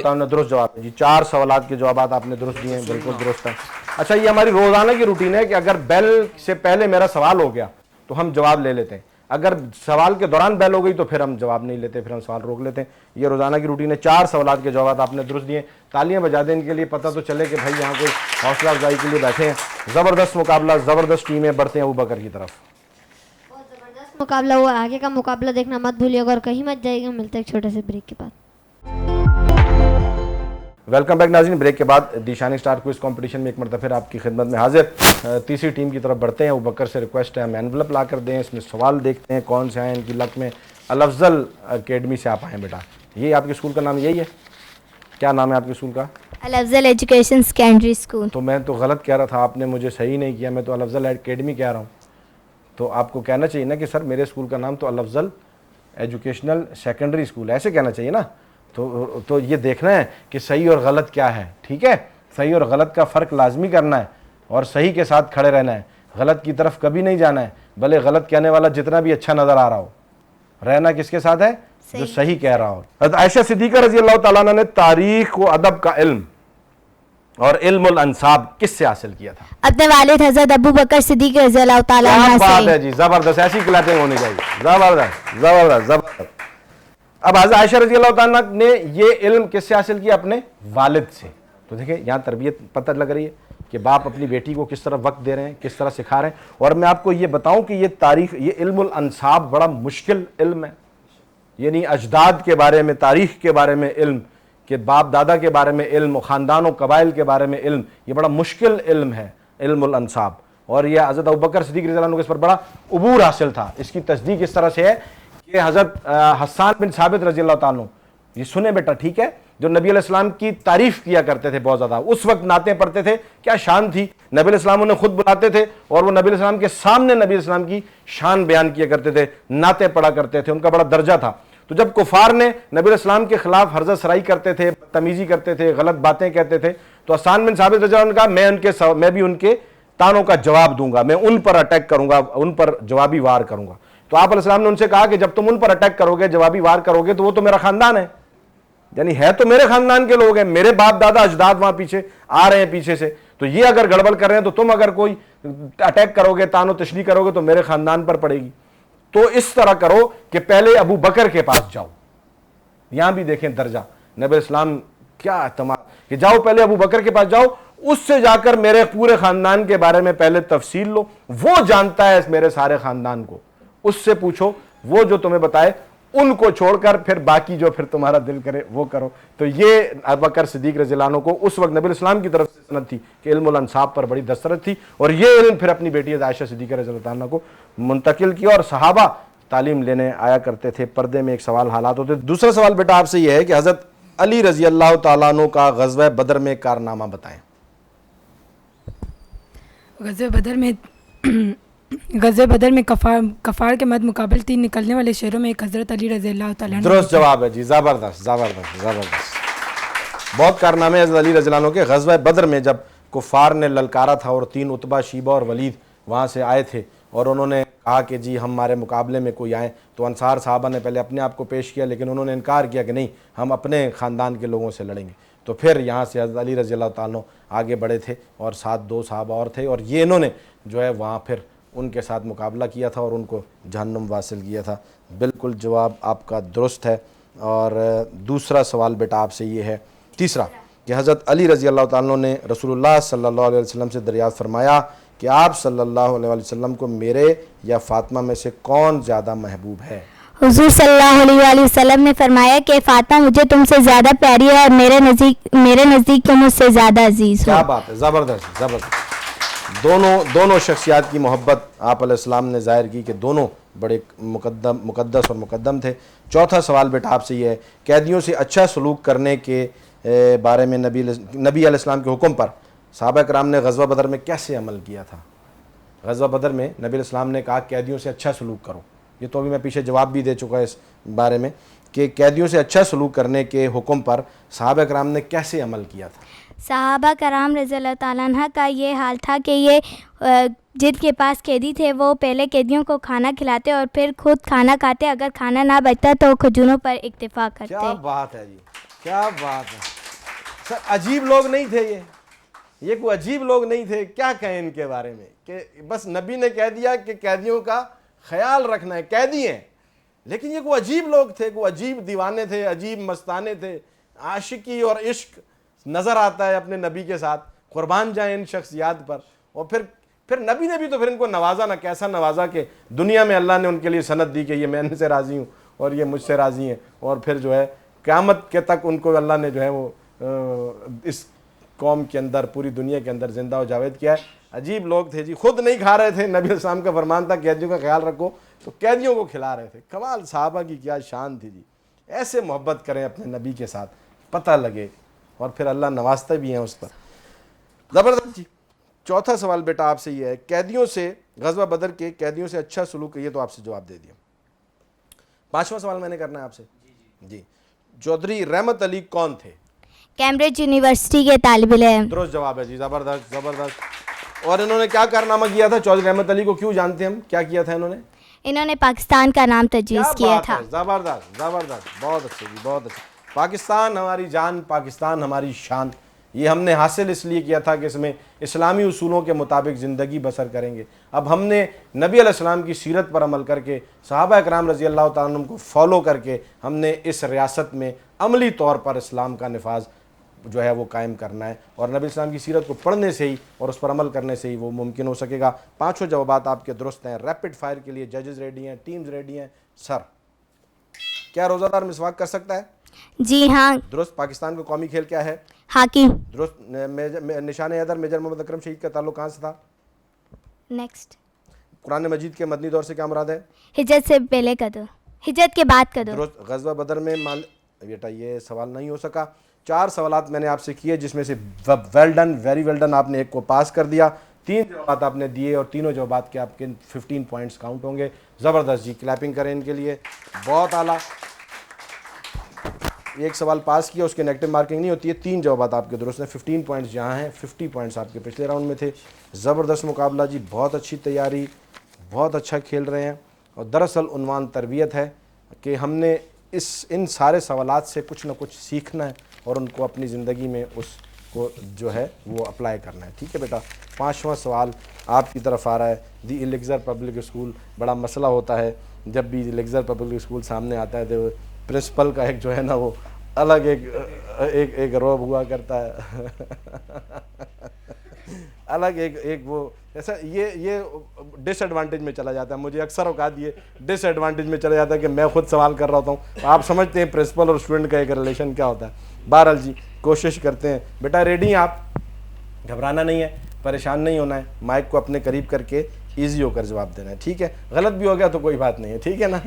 Speaker 1: تعالیٰ درست جواب ہے جی۔ 4 سوالات کے جوابات آپ نے درست دیے ہیں، بالکل درست ہیں۔ اچھا، یہ ہماری روزانہ کی روٹین ہے کہ اگر بیل سے پہلے میرا سوال ہو گیا تو ہم جواب لے لیتے ہیں، اگر سوال کے دوران بیل ہو گئی تو پھر ہم جواب نہیں لیتے، پھر ہم سوال روک لیتے ہیں۔ یہ روزانہ کی روٹین ہے۔ 4 سوالات کے جوابات آپ نے درست دیے، تالیاں بجا دیں ان کے لیے، پتہ تو چلے کہ بھائی یہاں کوئی حوصلہ افزائی کے لیے بیٹھے ہیں۔ زبردست مقابلہ، زبردست ٹیمیں، بڑھتے ہیں ابوبکر کی طرف۔
Speaker 7: مقابلہ ہوا، آگے کا مقابلہ دیکھنا مت بھولیے گا اور کہیں مت جائے گا۔ ملتے ہیں ایک چھوٹے سے بریک کے بعد۔
Speaker 1: ویلکم بیک ناظرین، بریک کے بعد دی شائننگ اسٹار کوئز کمپٹیشن میں ایک مرتبہ پھر آپ کی خدمت میں حاضر۔ تیسری ٹیم کی طرف بڑھتے ہیں۔ ابوبکر سے ریکویسٹ ہے ہم اینولپ لا کر دیں، اس میں سوال دیکھتے ہیں کون سے آئیں ان کی لک میں۔ الافضل اکیڈمی سے آپ آئیں بیٹا۔ یہ آپ کے اسکول کا نام یہی ہے؟ کیا نام ہے آپ کے اسکول کا؟
Speaker 3: الافضل ایجوکیشن سیکنڈری اسکول۔
Speaker 1: تو میں تو غلط کہہ رہا تھا، آپ نے مجھے صحیح نہیں کیا، میں تو الافضل اکیڈمی کہہ رہا ہوں۔ تو آپ کو کہنا چاہیے نا کہ سر میرے اسکول کا نام تو الافضل ایجوکیشنل سیکنڈری اسکول ہے، ایسے کہنا چاہیے نا۔ تو یہ دیکھنا ہے کہ صحیح اور غلط کیا ہے، ٹھیک ہے؟ صحیح اور غلط کا فرق لازمی کرنا ہے اور صحیح کے ساتھ کھڑے رہنا ہے، غلط کی طرف کبھی نہیں جانا ہے، بھلے غلط کہنے والا جتنا بھی اچھا نظر آ رہا ہو۔ رہنا کس کے ساتھ ہے؟ جو صحیح کہہ رہا ہو۔ حضرت عائشہ صدیقہ رضی اللہ تعالیٰ عنہ نے تاریخ و ادب کا علم اور علم الانصاب کس سے حاصل کیا تھا؟
Speaker 3: اپنے والد حضرت ابو بکر صدیق رضی اللہ تعالیٰ
Speaker 1: کیا
Speaker 3: عنہ
Speaker 1: بات
Speaker 3: سے.
Speaker 1: ہے جی، زبردست، ایسی کلیپنگ ہونی چاہیے، زبردست زبردست زبردست. اب حضرت عائشہ رضی اللہ تعالیٰ نے یہ علم کس سے حاصل کیا؟ اپنے والد سے. تو دیکھیں یہاں تربیت پتہ لگ رہی ہے کہ باپ اپنی بیٹی کو کس طرح وقت دے رہے ہیں، کس طرح سکھا رہے ہیں. اور میں آپ کو یہ بتاؤں کہ یہ تاریخ، یہ علم الانصاب بڑا مشکل علم ہے. یعنی اجداد کے بارے میں، تاریخ کے بارے میں علم، کہ باپ دادا کے بارے میں علم، خاندان و قبائل کے بارے میں علم، یہ بڑا مشکل علم ہے علم الانصاب. اور یہ حضرت ابوبکر صدیق رضی اللہ عنہ کو اس پر بڑا عبور حاصل تھا. اس کی تصدیق اس طرح سے ہے کہ حضرت حسان بن ثابت رضی اللہ تعالیٰ عنہ، یہ سنیں بیٹا ٹھیک ہے، جو نبی علیہ السلام کی تعریف کیا کرتے تھے بہت زیادہ، اس وقت نعتیں پڑھتے تھے. کیا شان تھی، نبی علیہ السلام انہیں خود بلاتے تھے اور وہ نبی علیہ السلام کے سامنے نبی علیہ السلام کی شان بیان کیا کرتے تھے، نعتیں پڑھا کرتے تھے، ان کا بڑا درجہ تھا. تو جب کفار نے نبی علیہ السلام کے خلاف حرزہ سرائی کرتے تھے، تمیزی کرتے تھے، غلط باتیں کہتے تھے، تو حسان بن ثابت رضی اللہ عنہ نے کہا میں بھی ان کے تانوں کا جواب دوں گا، میں ان پر اٹیک کروں گا، ان پر جوابی وار کروں گا. تو آپ علیہ السلام نے ان سے کہا کہ جب تم ان پر اٹیک کرو گے، جوابی وار کرو گے، تو وہ تو میرا خاندان ہے، یعنی ہے تو میرے خاندان کے لوگ ہیں، میرے باپ دادا اجداد وہاں پیچھے آ رہے ہیں پیچھے سے. تو یہ اگر گڑبڑ کر رہے ہیں تو تم اگر کوئی اٹیک کرو گے، تان و تشریح کرو گے، تو میرے خاندان پر پڑے گی. تو اس طرح کرو کہ پہلے ابو بکر کے پاس جاؤ. یہاں بھی دیکھیں درجہ نبی اسلام کیا اہتمام، کہ جاؤ پہلے ابو بکر کے پاس جاؤ، اس سے جا کر میرے پورے خاندان کے بارے میں پہلے تفصیل لو، وہ جانتا ہے میرے سارے خاندان کو، اس سے پوچھو، وہ جو تمہیں بتائے ان کو چھوڑ کر پھر باقی جو پھر تمہارا دل کرے وہ کرو. تو یہ ابوبکر صدیق رضی اللہ عنہ کو اس وقت نبی الاسلام کی طرف سے سند تھی کہ علم الانصاب پر بڑی دسترس تھی، اور یہ علم پھر اپنی بیٹی عائشہ صدیقہ رضی اللہ عنہ کو منتقل کیا. اور صحابہ تعلیم لینے آیا کرتے تھے، پردے میں ایک سوال حالات ہوتے. دوسرا سوال بیٹا آپ سے یہ ہے کہ حضرت علی رضی اللہ تعالیٰ عنہ کا غزوہ بدر میں کارنامہ بتائیں.
Speaker 8: غزوہ بدر میں کفار کے مد مقابل 3 نکلنے والے شہروں میں ایک حضرت علی رضی اللہ تعالیٰ عنہ.
Speaker 1: درست جواب ہے جی، زبردست زبردست زبردست. بہت کارنامے حضرت علی رضی اللہ عنہ کے. غزوہ بدر میں جب کفار نے للکارا تھا اور 3 عتبہ، شیبہ اور ولید وہاں سے آئے تھے اور انہوں نے کہا کہ جی ہمارے مقابلے میں کوئی آئیں، تو انصار صحابہ نے پہلے اپنے آپ کو پیش کیا، لیکن انہوں نے انکار کیا کہ نہیں، ہم اپنے خاندان کے لوگوں سے لڑیں گے. تو پھر یہاں سے حضرت علی رضی اللہ تعالیٰ عنہ آگے بڑھے تھے اور ساتھ 2 صحابہ اور تھے، اور یہ انہوں نے جو ہے وہاں پھر ان کے ساتھ مقابلہ کیا تھا اور ان کو جہنم واصل کیا تھا. بالکل جواب آپ کا درست ہے. اور دوسرا سوال بیٹا آپ سے یہ ہے، تیسرا، کہ حضرت علی رضی اللہ تعالیٰ عنہ نے رسول اللہ صلی اللہ علیہ وسلم سے دریافت فرمایا کہ آپ صلی اللہ علیہ وسلم کو میرے یا فاطمہ میں سے کون زیادہ محبوب ہے؟
Speaker 3: حضور صلی اللہ علیہ وسلم نے فرمایا کہ فاطمہ مجھے تم سے زیادہ پیاری ہے اور میرے نزدیک تم مجھ سے زیادہ عزیز ہو.
Speaker 1: کیا بات ہے، زبردست زبردست. دونوں شخصیات کی محبت آپ علیہ السلام نے ظاہر کی کہ دونوں بڑے مقدس اور مقدم تھے. چوتھا سوال بیٹا آپ سے یہ ہے، قیدیوں سے اچھا سلوک کرنے کے بارے میں نبی علیہ السلام کے حکم پر صحابہ کرام نے غزوہ بدر میں کیسے عمل کیا تھا؟ غزوہ بدر میں نبی علیہ السلام نے کہا قیدیوں سے اچھا سلوک کرو. یہ تو ابھی میں پیچھے جواب بھی دے چکا ہے اس بارے میں کہ قیدیوں سے اچھا سلوک کرنے کے حکم پر صحابہ کرام نے کیسے عمل کیا تھا؟
Speaker 3: صحابہ کرام رضی اللہ تعالیٰ عنہ کا یہ حال تھا کہ یہ جن کے پاس قیدی تھے وہ پہلے قیدیوں کو کھانا کھلاتے اور پھر خود کھانا کھاتے، اگر کھانا نہ بچتا تو کھجوروں پر اکتفا کرتے.
Speaker 1: کیا بات ہے جی، کیا بات ہے سر. عجیب لوگ نہیں تھے یہ کوئی عجیب لوگ نہیں تھے. کیا کہیں ان کے بارے میں کہ بس نبی نے کہہ دیا کہ قیدیوں کا خیال رکھنا ہے، قیدی ہیں، لیکن یہ کوئی عجیب لوگ تھے، کوئی عجیب دیوانے تھے، عجیب مستانے تھے. عاشقی اور عشق نظر آتا ہے اپنے نبی کے ساتھ. قربان جائیں ان شخصیات پر. اور پھر نبی نے بھی تو پھر ان کو نوازا نہ، کیسا نوازا کہ دنیا میں اللہ نے ان کے لیے سند دی کہ یہ میں ان سے راضی ہوں اور یہ مجھ سے راضی ہیں، اور پھر جو ہے قیامت کے تک ان کو اللہ نے جو ہے وہ اس قوم کے اندر، پوری دنیا کے اندر زندہ و جاوید کیا ہے. عجیب لوگ تھے جی. خود نہیں کھا رہے تھے، نبی علیہ السلام کا فرمان تھا قیدیوں کا خیال رکھو، تو قیدیوں کو کھلا رہے تھے. کمال، صحابہ کی کیا شان تھی جی. ایسے محبت کریں اپنے نبی کے ساتھ، پتہ لگے، اور پھر اللہ نوازتے بھی ہیں اس پر. زبردست جی. چوتھا سوال بیٹا آپ سے یہ ہے، قیدیوں سے غزوہ بدر کے قیدیوں سے اچھا سلوک، یہ تو آپ سے جواب دے دیا. 5واں سوال میں نے کرنا ہے آپ سے. جی. چودھری رحمت علی کون تھے؟
Speaker 3: کیمبرج یونیورسٹی کے طالب علم.
Speaker 1: درست جواب ہے جی، زبردست زبردست. اور انہوں نے کیا کارنامہ کیا تھا؟ چودھری رحمت علی کو کیوں جانتے ہیں ہم؟ کیا کیا تھا انہوں نے؟
Speaker 3: انہوں نے پاکستان کا نام تجویز کیا تھا.
Speaker 1: زبردست زبردست، بہت اچھے جی، بہت اچھے. پاکستان ہماری جان، پاکستان ہماری شان. یہ ہم نے حاصل اس لیے کیا تھا کہ اس میں اسلامی اصولوں کے مطابق زندگی بسر کریں گے. اب ہم نے نبی علیہ السلام کی سیرت پر عمل کر کے صحابہ اکرام رضی اللہ تعالیٰ عنہم کو فالو کر کے ہم نے اس ریاست میں عملی طور پر اسلام کا نفاذ جو ہے وہ قائم کرنا ہے, اور نبی اسلام کی سیرت کو پڑھنے سے ہی اور اس پر عمل کرنے سے ہی وہ ممکن ہو سکے گا. 5 جوابات آپ کے درست ہیں. ریپڈ فائر کے لیے ججز ریڈی ہیں, ٹیمز ریڈی ہیں. سر, کیا روزہ دار مسواک کر سکتا ہے؟
Speaker 3: جی ہاں.
Speaker 1: درست. پاکستان کا قومی کھیل کیا ہے؟
Speaker 3: ہاکی.
Speaker 1: درست. نشان حیدر میجر محمد اکرم شہید کا تعلق کہاں سے تھا؟
Speaker 3: نیکسٹ.
Speaker 1: قرآن مجید کے مدنی دور سے کیا مراد ہے؟
Speaker 3: ہجرت سے پہلے کا دور, ہجرت کے بعد کا دور.
Speaker 1: درست. غزوہ بدر میں بیٹا یہ سوال نہیں ہو سکا. 4 سوالات میں نے آپ سے کیے جس میں سے well done, very well done, آپ نے ایک کو پاس کر دیا. 3 جوابات آپ نے دیے اور تینوں جوابات کے آپ کے 15 پوائنٹس کاؤنٹ ہوں گے. زبردست جی, کلیپنگ کریں ان کے لیے, بہت اعلیٰ. ایک سوال پاس کیا, اس کے نیگیٹو مارکنگ نہیں ہوتی ہے. 3 جوابات آپ کے درست ہیں. 15 پوائنٹس جہاں ہیں, 50 پوائنٹس آپ کے پچھلے راؤنڈ میں تھے. زبردست مقابلہ جی, بہت اچھی تیاری, بہت اچھا کھیل رہے ہیں. اور دراصل عنوان تربیت ہے کہ ہم نے ان سارے سوالات سے کچھ نہ کچھ سیکھنا ہے اور ان کو اپنی زندگی میں اس کو جو ہے وہ اپلائی کرنا ہے. ٹھیک ہے بیٹا. 5واں سوال آپ کی طرف آ رہا ہے. دی الیگزر پبلک اسکول, بڑا مسئلہ ہوتا ہے جب بھی الیگزر پبلک اسکول سامنے آتا ہے تو پرنسپل کا ایک جو ہے نا وہ الگ ایک روب ہوا کرتا ہے الگ ایک وہ ایسا یہ ڈس ایڈوانٹیج میں چلا جاتا ہے. مجھے اکثر اوقات یہ ڈس ایڈوانٹیج میں چلا جاتا ہے کہ میں خود سوال کر رہا ہوتا ہوں. آپ سمجھتے ہیں پرنسپل اور اسٹوڈنٹ کا ایک ریلیشن کیا ہوتا ہے. بہرحال جی, کوشش کرتے ہیں. بیٹا ریڈی ہیں آپ؟ گھبرانا نہیں ہے, پریشان نہیں ہونا ہے, مائک کو اپنے قریب کر کے ایزی ہو کر جواب دینا ہے. ٹھیک ہے. غلط بھی ہو گیا تو کوئی بات نہیں ہے, ٹھیک ہے نا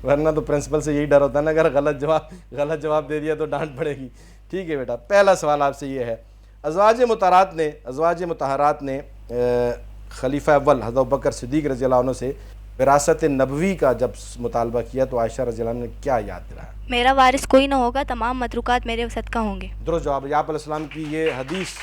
Speaker 1: ورنہ تو پرنسپل سے یہی ڈر ہوتا ہے نا, اگر غلط جواب دے دیا تو ڈانٹ پڑے گی. ٹھیک ہے بیٹا. پہلا سوال آپ سے یہ ہے, ازواج مطہرات نے خلیفہ اول حضرت ابوبکر صدیق رضی اللہ عنہ سے وراثت نبوی کا جب مطالبہ کیا تو عائشہ رضی اللہ عنہ نے کیا یاد دلایا؟
Speaker 9: میرا وارث کوئی نہ ہوگا, تمام متروکات میرے صدقہ ہوں گے.
Speaker 1: درست جواب. آپ علیہ السلام کی یہ حدیث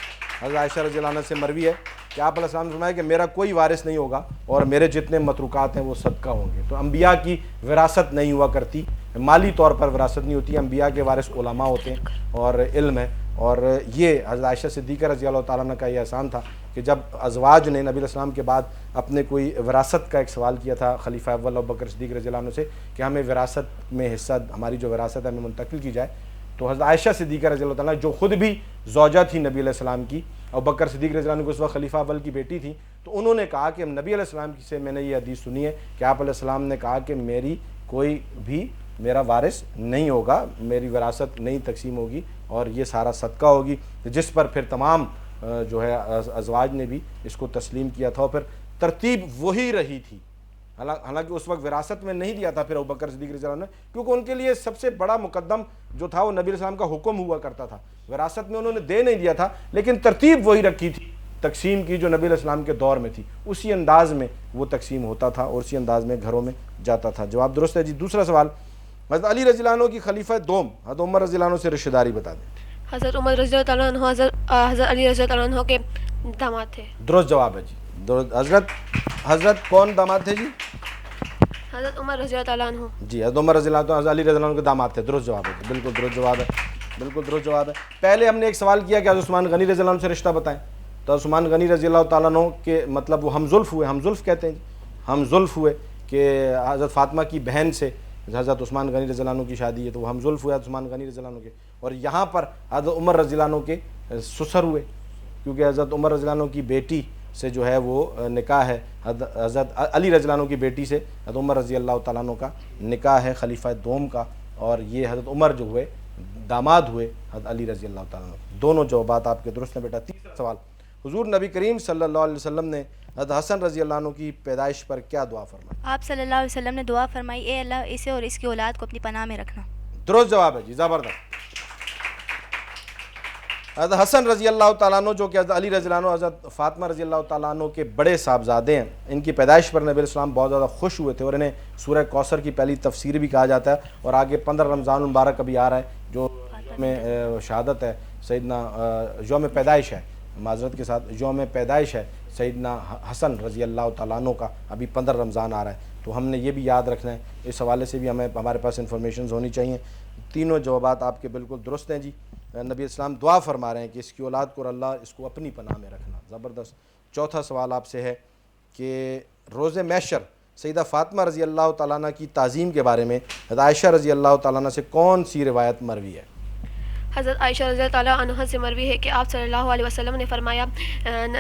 Speaker 1: حضرت عائشہ رضی اللہ عنہ سے مروی ہے کہ آپ علیہ السلام نے فرمایا کہ میرا کوئی وارث نہیں ہوگا اور میرے جتنے متروکات ہیں وہ صدقہ ہوں گے. تو انبیاء کی وراثت نہیں ہوا کرتی, مالی طور پر وراثت نہیں ہوتی. انبیاء کے وارث علماء ہوتے ہیں اور علم ہے. اور یہ حضرت عائشہ صدیقہ رضی اللہ تعالیٰ عنہ کا یہ احسان تھا کہ جب ازواج نے نبی علیہ السلام کے بعد اپنے کوئی وراثت کا ایک سوال کیا تھا خلیفہ اول ابوبکر صدیق رضی اللہ عنہ سے کہ ہمیں وراثت میں حصہ, ہماری جو وراثت ہے ہمیں منتقل کی جائے, تو حضرت عائشہ صدیقہ رضی اللہ تعالیٰ جو خود بھی زوجہ تھی نبی علیہ السلام کی, ابوبکر صدیق رضی اللہ عنہ کو اس وقت خلیفہ اول کی بیٹی تھی, تو انہوں نے کہا کہ نبی علیہ السلام سے میں نے یہ حدیث سنی ہے کہ آپ علیہ السلام نے کہا کہ میری کوئی بھی میرا وارث نہیں ہوگا, میری وراثت نہیں تقسیم ہوگی اور یہ سارا صدقہ ہوگی, جس پر پھر تمام جو ہے ازواج نے بھی اس کو تسلیم کیا تھا. اور پھر ترتیب وہی رہی تھی, حالانکہ اس وقت وراثت میں نہیں دیا تھا پھر ابوبکر صدیق رضی اللہ عنہ, کیونکہ ان کے لیے سب سے بڑا مقدم جو تھا وہ نبی علیہ السلام کا حکم ہوا کرتا تھا. وراثت میں انہوں نے دے نہیں دیا تھا, لیکن ترتیب وہی رکھی تھی تقسیم کی جو نبی علیہ السلام کے دور میں تھی. اسی انداز میں وہ تقسیم ہوتا تھا اور اسی انداز میں گھروں میں جاتا تھا. جواب درست ہے جی. دوسرا سوال, حضرت علی رضی اللہ عنہ کی خلیفہ دوم حضرت عمر رضی اللہ عنہ سے رشتہ داری بتا دیں.
Speaker 10: حضرت عمر رضی اللہ تعالیٰ عنہ حضرت علی رضی اللہ عنہ کے داماد تھے.
Speaker 1: درست جواب ہے جی. حضرت کون داماد تھے جی؟
Speaker 10: حضرت عمر رضی اللہ تعالیٰ عنہ.
Speaker 1: جی, حضرت عمر رضی اللہ عنہ حضرت علی رضی اللہ عنہ کے داماد تھے. درست جواب ہے, بالکل درست جواب ہے, بالکل درست جواب ہے. پہلے ہم نے ایک سوال کیا کہ حضرت عثمان غنی رضی اللہ عنہ سے رشتہ بتائیں, تو عثمان غنی رضی اللہ تعالیٰ عنہ کے مطلب وہ ہم زلف ہوئے, ہم زلف کہتے ہیں جی, ہم زلف ہوئے کہ حضرت فاطمہ کی بہن سے حضرت عثمان غنی رضی اللہ عنہ کی شادی ہے تو وہ ہم زلف ہوئے عثمان غنی رضی اللہ عنہ کے. اور یہاں پر حضرت عمر رضی اللہ عنہ کے سسر ہوئے, کیونکہ حضرت عمر رضی اللہ عنہ کی بیٹی سے جو ہے وہ نکاح ہے, حضرت علی رضی اللہ عنہ کی بیٹی سے حضرت عمر رضی اللہ تعالیٰ عنہ کا نکاح ہے خلیفہ دوم کا, اور یہ حضرت عمر جو ہوئے داماد ہوئے حضرت علی رضی اللہ تعالیٰ عنہ. دونوں جوابات آپ کے درست ہیں بیٹا. تیسرا سوال, حضور نبی کریم صلی اللہ علیہ وسلم نے حضرت حسن رضی اللہ عنہ کی پیدائش پر کیا دعا فرمائی؟
Speaker 9: آپ صلی اللہ علیہ وسلم نے دعا فرمائی, اے اللہ اسے اور اس کی اولاد کو اپنی پناہ میں رکھنا.
Speaker 1: درست جواب ہے جی, زبردست. حضرت حسن رضی اللہ تعالیٰ عنہ جو کہ حضرت علی رضی اللہ عنہ حضرت فاطمہ رضی اللہ تعالیٰ عنہ کے بڑے صاحبزادے ہیں, ان کی پیدائش پر نبی علیہ السلام بہت زیادہ خوش ہوئے تھے اور انہیں سورہ کوثر کی پہلی تفسیر بھی کہا جاتا ہے. اور آگے 15 رمضان المبارک ابھی آ رہا ہے جو میں شہادت ہے سیدنا یوم پیدائش ہے, معذرت کے ساتھ یوم پیدائش ہے سیدنا حسن رضی اللہ تعالیٰ عنہ کا, ابھی 15 رمضان آ رہا ہے, تو ہم نے یہ بھی یاد رکھنا ہے. اس حوالے سے بھی ہمارے پاس انفارمیشنز ہونی چاہیے. تینوں جوابات آپ کے بالکل درست ہیں جی. نبی اسلام دعا فرما رہے ہیں کہ اس کی اولاد کو اللہ اس کو اپنی پناہ میں رکھنا. زبردست. چوتھا سوال آپ سے ہے کہ روز محشر سیدہ فاطمہ رضی اللہ تعالیٰ عنہ کی تعظیم کے بارے میں حضرت عائشہ رضی اللہ تعالیٰ عنہ سے کون سی روایت مروی ہے؟
Speaker 10: حضرت عائشہ رضی اللہ تعالیٰ عنہ سے مروی ہے کہ آپ صلی اللہ علیہ وسلم نے فرمایا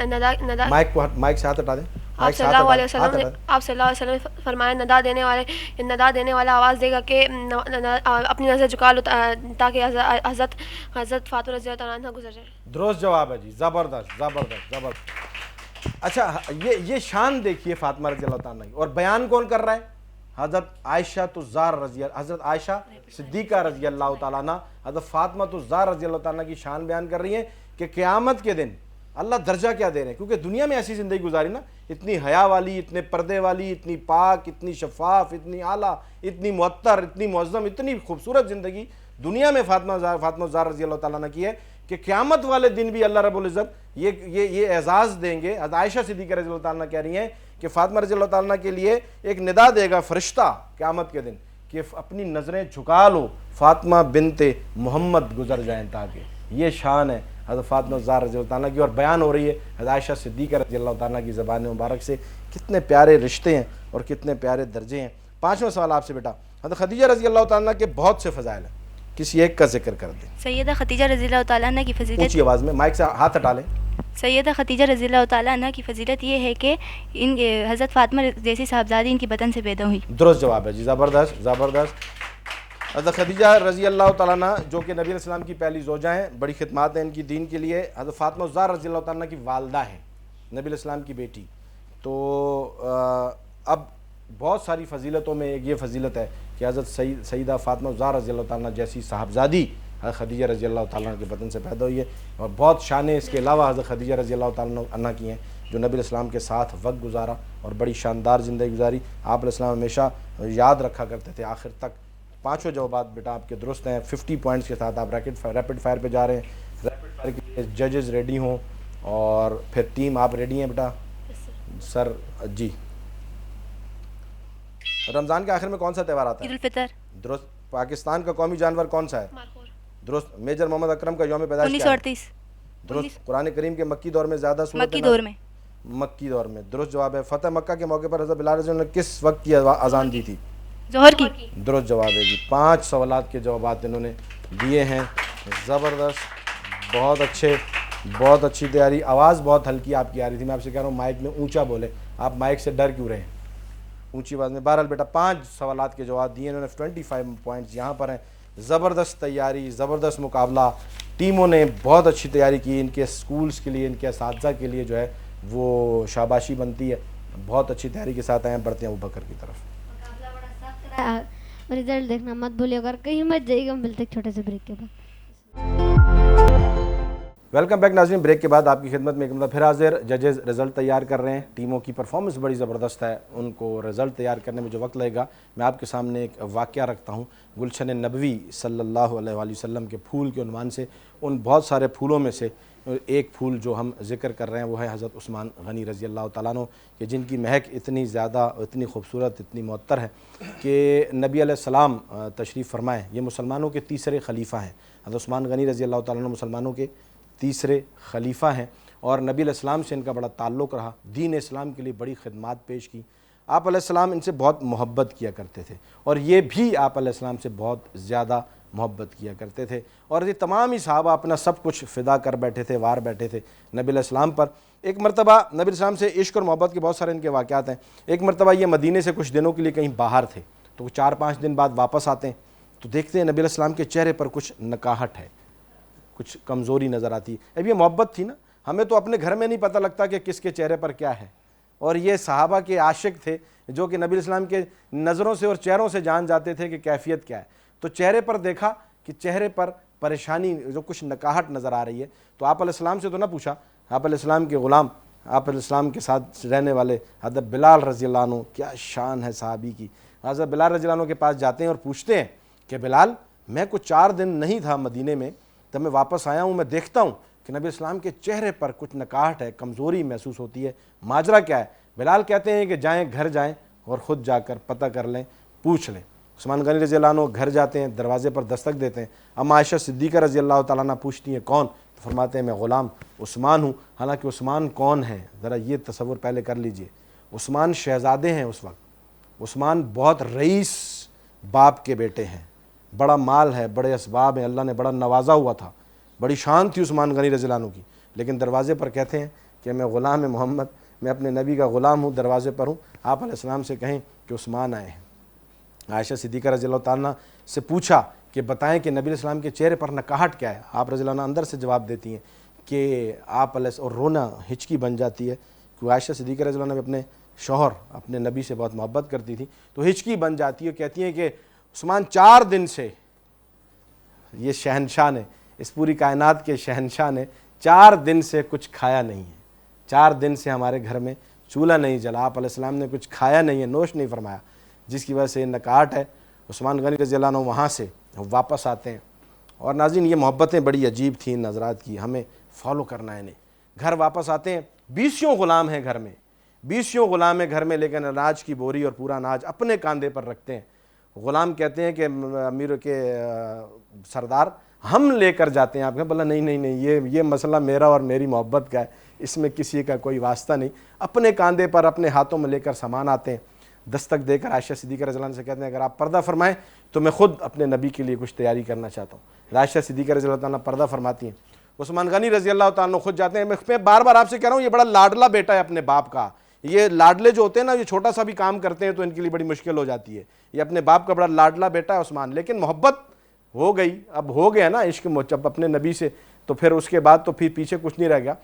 Speaker 10: ندا
Speaker 1: مائک سے ہاتھ ہٹا دیں.
Speaker 10: آپ صلی اللہ علیہ وسلم نے فرمایا ندا دینے والا آواز دے گا کہ اپنی نظر جھکا لو تاکہ حضرت فاطمہ رضی اللہ تعالیٰ عنہ گزر جائے.
Speaker 1: درست جواب ہے جی. زبردست زبردست زبردست. اچھا یہ شان دیکھیے فاطمہ رضی اللہ تعالیٰ کی, اور بیان کون کر رہا ہے؟ حضرت عائشہ حضرت عائشہ صدیقہ رضی اللہ تعالیٰ عنہ حضرت فاطمہ الزہرا رضی اللہ تعالیٰ کی شان بیان کر رہی ہیں کہ قیامت کے دن اللہ درجہ کیا دے رہے ہیں, کیونکہ دنیا میں ایسی زندگی گزاری نا, اتنی حیا والی, اتنے پردے والی, اتنی پاک, اتنی شفاف, اتنی اعلیٰ, اتنی معطر, اتنی معظم, اتنی خوبصورت زندگی دنیا میں فاطمہ الزہرا رضی اللہ تعالیٰ عنہ کی ہے کہ قیامت والے دن بھی اللہ رب العزت یہ اعزاز دیں گے. حضرت عائشہ صدیقہ رضی اللہ تعالیٰ عنہ کہہ رہی ہیں کہ فاطمہ رضی اللہ تعالیٰ عنہ کے لیے ایک ندا دے گا فرشتہ قیامت کے دن کہ اپنی نظریں جھکا لو, فاطمہ بنت محمد گزر جائیں, تاکہ یہ شان ہے حضرت فاطمہ الزہرا رضی اللہ تعالیٰ کی, اور بیان ہو رہی ہے حضرت عائشہ صدیقہ رضی اللہ تعالیٰ کی زبان مبارک سے. کتنے پیارے رشتے ہیں اور کتنے پیارے درجے ہیں. پانچواں سوال آپ سے بیٹا, حضرت خدیجہ رضی اللہ تعالیٰ کے بہت سے فضائل ہیں, کسی ایک کا ذکر کر دیں.
Speaker 9: سیدہ خدیجہ رضی اللہ تعالیٰ عنہ کی فضیلت,
Speaker 1: اونچی آواز میں, مائک سے ہاتھ ہٹا لیں.
Speaker 9: سیدہ خدیجہ رضی اللہ تعالیٰ عنہ کی فضیلت یہ ہے کہ ان حضرت فاطمہ جیسی صاحبزادی ان کی بدن سے پیدا ہوئی.
Speaker 1: درست جواب ہے جی. زبردست زبردست. حضرت خدیجہ رضی اللہ تعالیٰ عنہ جو کہ نبی علیہ السلام کی پہلی زوجہ ہیں, بڑی خدمات ہیں ان کی دین کے لیے. حضرت فاطمہ الزہرا رضی اللہ تعالیٰ عنہ کی والدہ ہیں, نبی علیہ السلام کی بیٹی. تو اب بہت ساری فضیلتوں میں ایک یہ فضیلت ہے کہ حضرت سیدہ فاطمہ الزہرا رضی اللہ تعالیٰ عنہ جیسی صاحبزادی حضرت خدیجہ رضی اللہ تعالیٰ عنہ کے بدن سے پیدا ہوئی ہے, اور بہت شانیں اس کے علاوہ حضرت خدیجہ رضی اللہ تعالیٰ عنہ کی ہیں جو نبی علیہ السلام کے ساتھ وقت گزارا اور بڑی شاندار زندگی گزاری. آپ علیہ السلام ہمیشہ یاد رکھا کرتے تھے آخر تک. پانچوں جوابات بیٹا آپ کے درست ہیں. 50 پوائنٹس کے ساتھ آپ ریپڈ فائر پہ جا رہے ہیں. ریپڈ فائر کے لیے ججز ریڈی ہوں, اور پھر ٹیم آپ ریڈی ہیں بیٹا؟ سر جی. رمضان کے آخر میں کون سا تہوار آتا ہے؟
Speaker 9: عید الفطر.
Speaker 1: درست. پاکستان کا قومی جانور کون سا ہے؟ درست. میجر محمد اکرم کا یوم پیدائش
Speaker 9: 1938.
Speaker 1: درست. قرآن کریم کے مکی دور میں زیادہ
Speaker 9: مکی دور میں.
Speaker 1: درست جواب ہے. فتح مکہ کے موقع پر حضرت بلال رضی اللہ عنہ نے کس وقت کی اذان دی تھی؟
Speaker 9: ظہر کی.
Speaker 1: درست جواب ہے جی. 5 سوالات کے جوابات انہوں نے دیے ہیں. زبردست, بہت اچھے, بہت اچھی تیاری. آواز بہت ہلکی آپ کی آ رہی تھی, میں آپ سے کہہ رہا ہوں مائک میں اونچا بولے. آپ مائک سے ڈر کیوں رہے ہیں؟ اونچی آواز میں. بہرحال بیٹا 5 سوالات کے جواب دیے انہوں نے. 25 پوائنٹس یہاں پر ہیں. زبردست تیاری, زبردست مقابلہ. ٹیموں نے بہت اچھی تیاری کی. ان کے اسکولز کے لیے, ان کے اساتذہ کے لیے جو ہے وہ شاباشی بنتی ہے. بہت اچھی تیاری کے ساتھ آئے ہیں. بڑھتے ہیں ابوبکر کی طرف.
Speaker 7: رزلٹ دیکھنا مت بھولیے گا, کہیں مت جائیے گا. ملتے ایک چھوٹے سے بریک کے بعد.
Speaker 1: ویلکم بیک ناظرین. بریک کے بعد آپ کی خدمت میں ایک مرتبہ پھر حاضر. ججز رزلٹ تیار کر رہے ہیں. ٹیموں کی پرفارمنس بڑی زبردست ہے. ان کو رزلٹ تیار کرنے میں جو وقت لگے گا, میں آپ کے سامنے ایک واقعہ رکھتا ہوں. گلشن نبوی صلی اللہ علیہ وآلہ وسلم کے پھول کے عنوان سے, ان بہت سارے پھولوں میں سے ایک پھول جو ہم ذکر کر رہے ہیں وہ ہے حضرت عثمان غنی رضی اللہ تعالیٰ عنہ, کہ جن کی مہک اتنی زیادہ, اتنی خوبصورت, اتنی معطر ہے کہ نبی علیہ السلام تشریف فرمائیں. یہ مسلمانوں کے تیسرے خلیفہ ہیں. حضرت عثمان غنی رضی اللہ تعالیٰ عنہ مسلمانوں کے تیسرے خلیفہ ہیں, اور نبی علیہ السلام سے ان کا بڑا تعلق رہا. دین اسلام کے لیے بڑی خدمات پیش کی. آپ علیہ السلام ان سے بہت محبت کیا کرتے تھے, اور یہ بھی آپ علیہ السلام سے بہت زیادہ محبت کیا کرتے تھے. اور یہ تمام ہی صحابہ اپنا سب کچھ فدا کر بیٹھے تھے, وار بیٹھے تھے نبی علیہ السلام پر. ایک مرتبہ نبی علیہ السلام سے عشق اور محبت کے بہت سارے ان کے واقعات ہیں. ایک مرتبہ یہ مدینے سے کچھ دنوں کے لیے کہیں باہر تھے, تو 4-5 دن بعد واپس آتے ہیں, تو دیکھتے ہیں نبی علیہ السلام کے چہرے پر کچھ نکاہٹ ہے, کچھ کمزوری نظر آتی ہے. اب یہ محبت تھی نا, ہمیں تو اپنے گھر میں نہیں پتہ لگتا کہ کس کے چہرے پر کیا ہے, اور یہ صحابہ کے عاشق تھے جو کہ نبی علیہ السلام کے نظروں سے اور چہروں سے جان جاتے تھے کہ کیفیت کیا ہے. تو چہرے پر دیکھا کہ چہرے پر پریشانی, جو کچھ نکاہٹ نظر آ رہی ہے. تو آپ علیہ السلام سے تو نہ پوچھا, آپ علیہ السلام کے غلام, آپ علیہ السلام کے ساتھ رہنے والے حضرت بلال رضی اللہ عنہ, کیا شان ہے صحابی کی. حضرت بلال رضی اللہ عنہ کے پاس جاتے ہیں اور پوچھتے ہیں کہ بلال, میں کچھ 4 دن نہیں تھا مدینے میں, تب میں واپس آیا ہوں, میں دیکھتا ہوں کہ نبی اسلام کے چہرے پر کچھ نکاہٹ ہے, کمزوری محسوس ہوتی ہے, ماجرا کیا ہے؟ بلال کہتے ہیں کہ جائیں, گھر جائیں اور خود جا کر پتہ کر لیں, پوچھ لیں. عثمان غنی رضی اللہ عنہ گھر جاتے ہیں, دروازے پر دستک دیتے ہیں. اما عائشہ صدیقہ رضی اللہ تعالیٰ عنہ پوچھتی ہیں کون؟ تو فرماتے ہیں میں غلام عثمان ہوں. حالانکہ عثمان کون ہے ذرا یہ تصور پہلے کر لیجئے. عثمان شہزادے ہیں اس وقت, عثمان بہت رئیس باپ کے بیٹے ہیں, بڑا مال ہے, بڑے اسباب ہیں, اللہ نے بڑا نوازا ہوا تھا, بڑی شان تھی عثمان غنی رضی اللہ عنہ کی. لیکن دروازے پر کہتے ہیں کہ میں غلام محمد, میں اپنے نبی کا غلام ہوں, دروازے پر ہوں. آپ علیہ السلام سے کہیں کہ عثمان آئے ہیں. عائشہ صدیقہ رضی اللہ تعالیٰ سے پوچھا کہ بتائیں کہ نبی علیہ السلام کے چہرے پر نکاہٹ کیا ہے. آپ رضی اللہ عنہ اندر سے جواب دیتی ہیں کہ آپ علیہ اور رونا ہچکی بن جاتی ہے, کیونکہ عائشہ صدیقہ رضی اللہ عنہ اپنے شوہر اپنے نبی سے بہت محبت کرتی تھی, تو ہچکی بن جاتی ہے. کہتی ہیں کہ عثمان 4 دن سے, یہ شہنشاہ نے, اس پوری کائنات کے شہنشاہ نے 4 دن سے کچھ کھایا نہیں ہے. 4 دن سے ہمارے گھر میں چولہا نہیں جلا, آپ علیہ السلام نے کچھ کھایا نہیں ہے, نوش نہیں فرمایا, جس کی وجہ سے نکاہٹ ہے. عثمان غنی رضی اللہ عنہ وہاں سے واپس آتے ہیں. اور ناظرین یہ محبتیں بڑی عجیب تھیں ان حضرات کی, ہمیں فالو کرنا ہے انہیں. گھر واپس آتے ہیں, 20 غلام ہیں گھر میں, 20 غلام ہیں گھر میں, لیکن اناج کی بوری اور پورا اناج اپنے کاندھے پر رکھتے ہیں. غلام کہتے ہیں کہ امیر کے سردار ہم لے کر جاتے ہیں. آپ کہیں بولا نہیں, یہ مسئلہ میرا اور میری محبت کا ہے, اس میں کسی کا کوئی واسطہ نہیں. اپنے کاندھے پر اپنے ہاتھوں میں لے کر سامان آتے ہیں. دستک دے کر عائشہ صدیقہ رضی اللہ عنہ سے کہتے ہیں اگر آپ پردہ فرمائیں تو میں خود اپنے نبی کے لیے کچھ تیاری کرنا چاہتا ہوں. عائشہ صدیقہ رضی اللہ عنہ پردہ فرماتی ہیں. عثمان غنی رضی اللہ تعالیٰ خود جاتے ہیں. میں بار بار آپ سے کہہ رہا ہوں یہ بڑا لاڈلا بیٹا ہے اپنے باپ کا. یہ لاڈلے جو ہوتے ہیں نا, یہ چھوٹا سا بھی کام کرتے ہیں تو ان کے لیے بڑی مشکل ہو جاتی ہے. یہ اپنے باپ کا بڑا لاڈلا بیٹا ہے عثمان, لیکن محبت ہو گئی, اب ہو گیا نا عشق جب اپنے نبی سے, تو پھر اس کے بعد تو پھر پیچھے کچھ نہیں رہ گیا.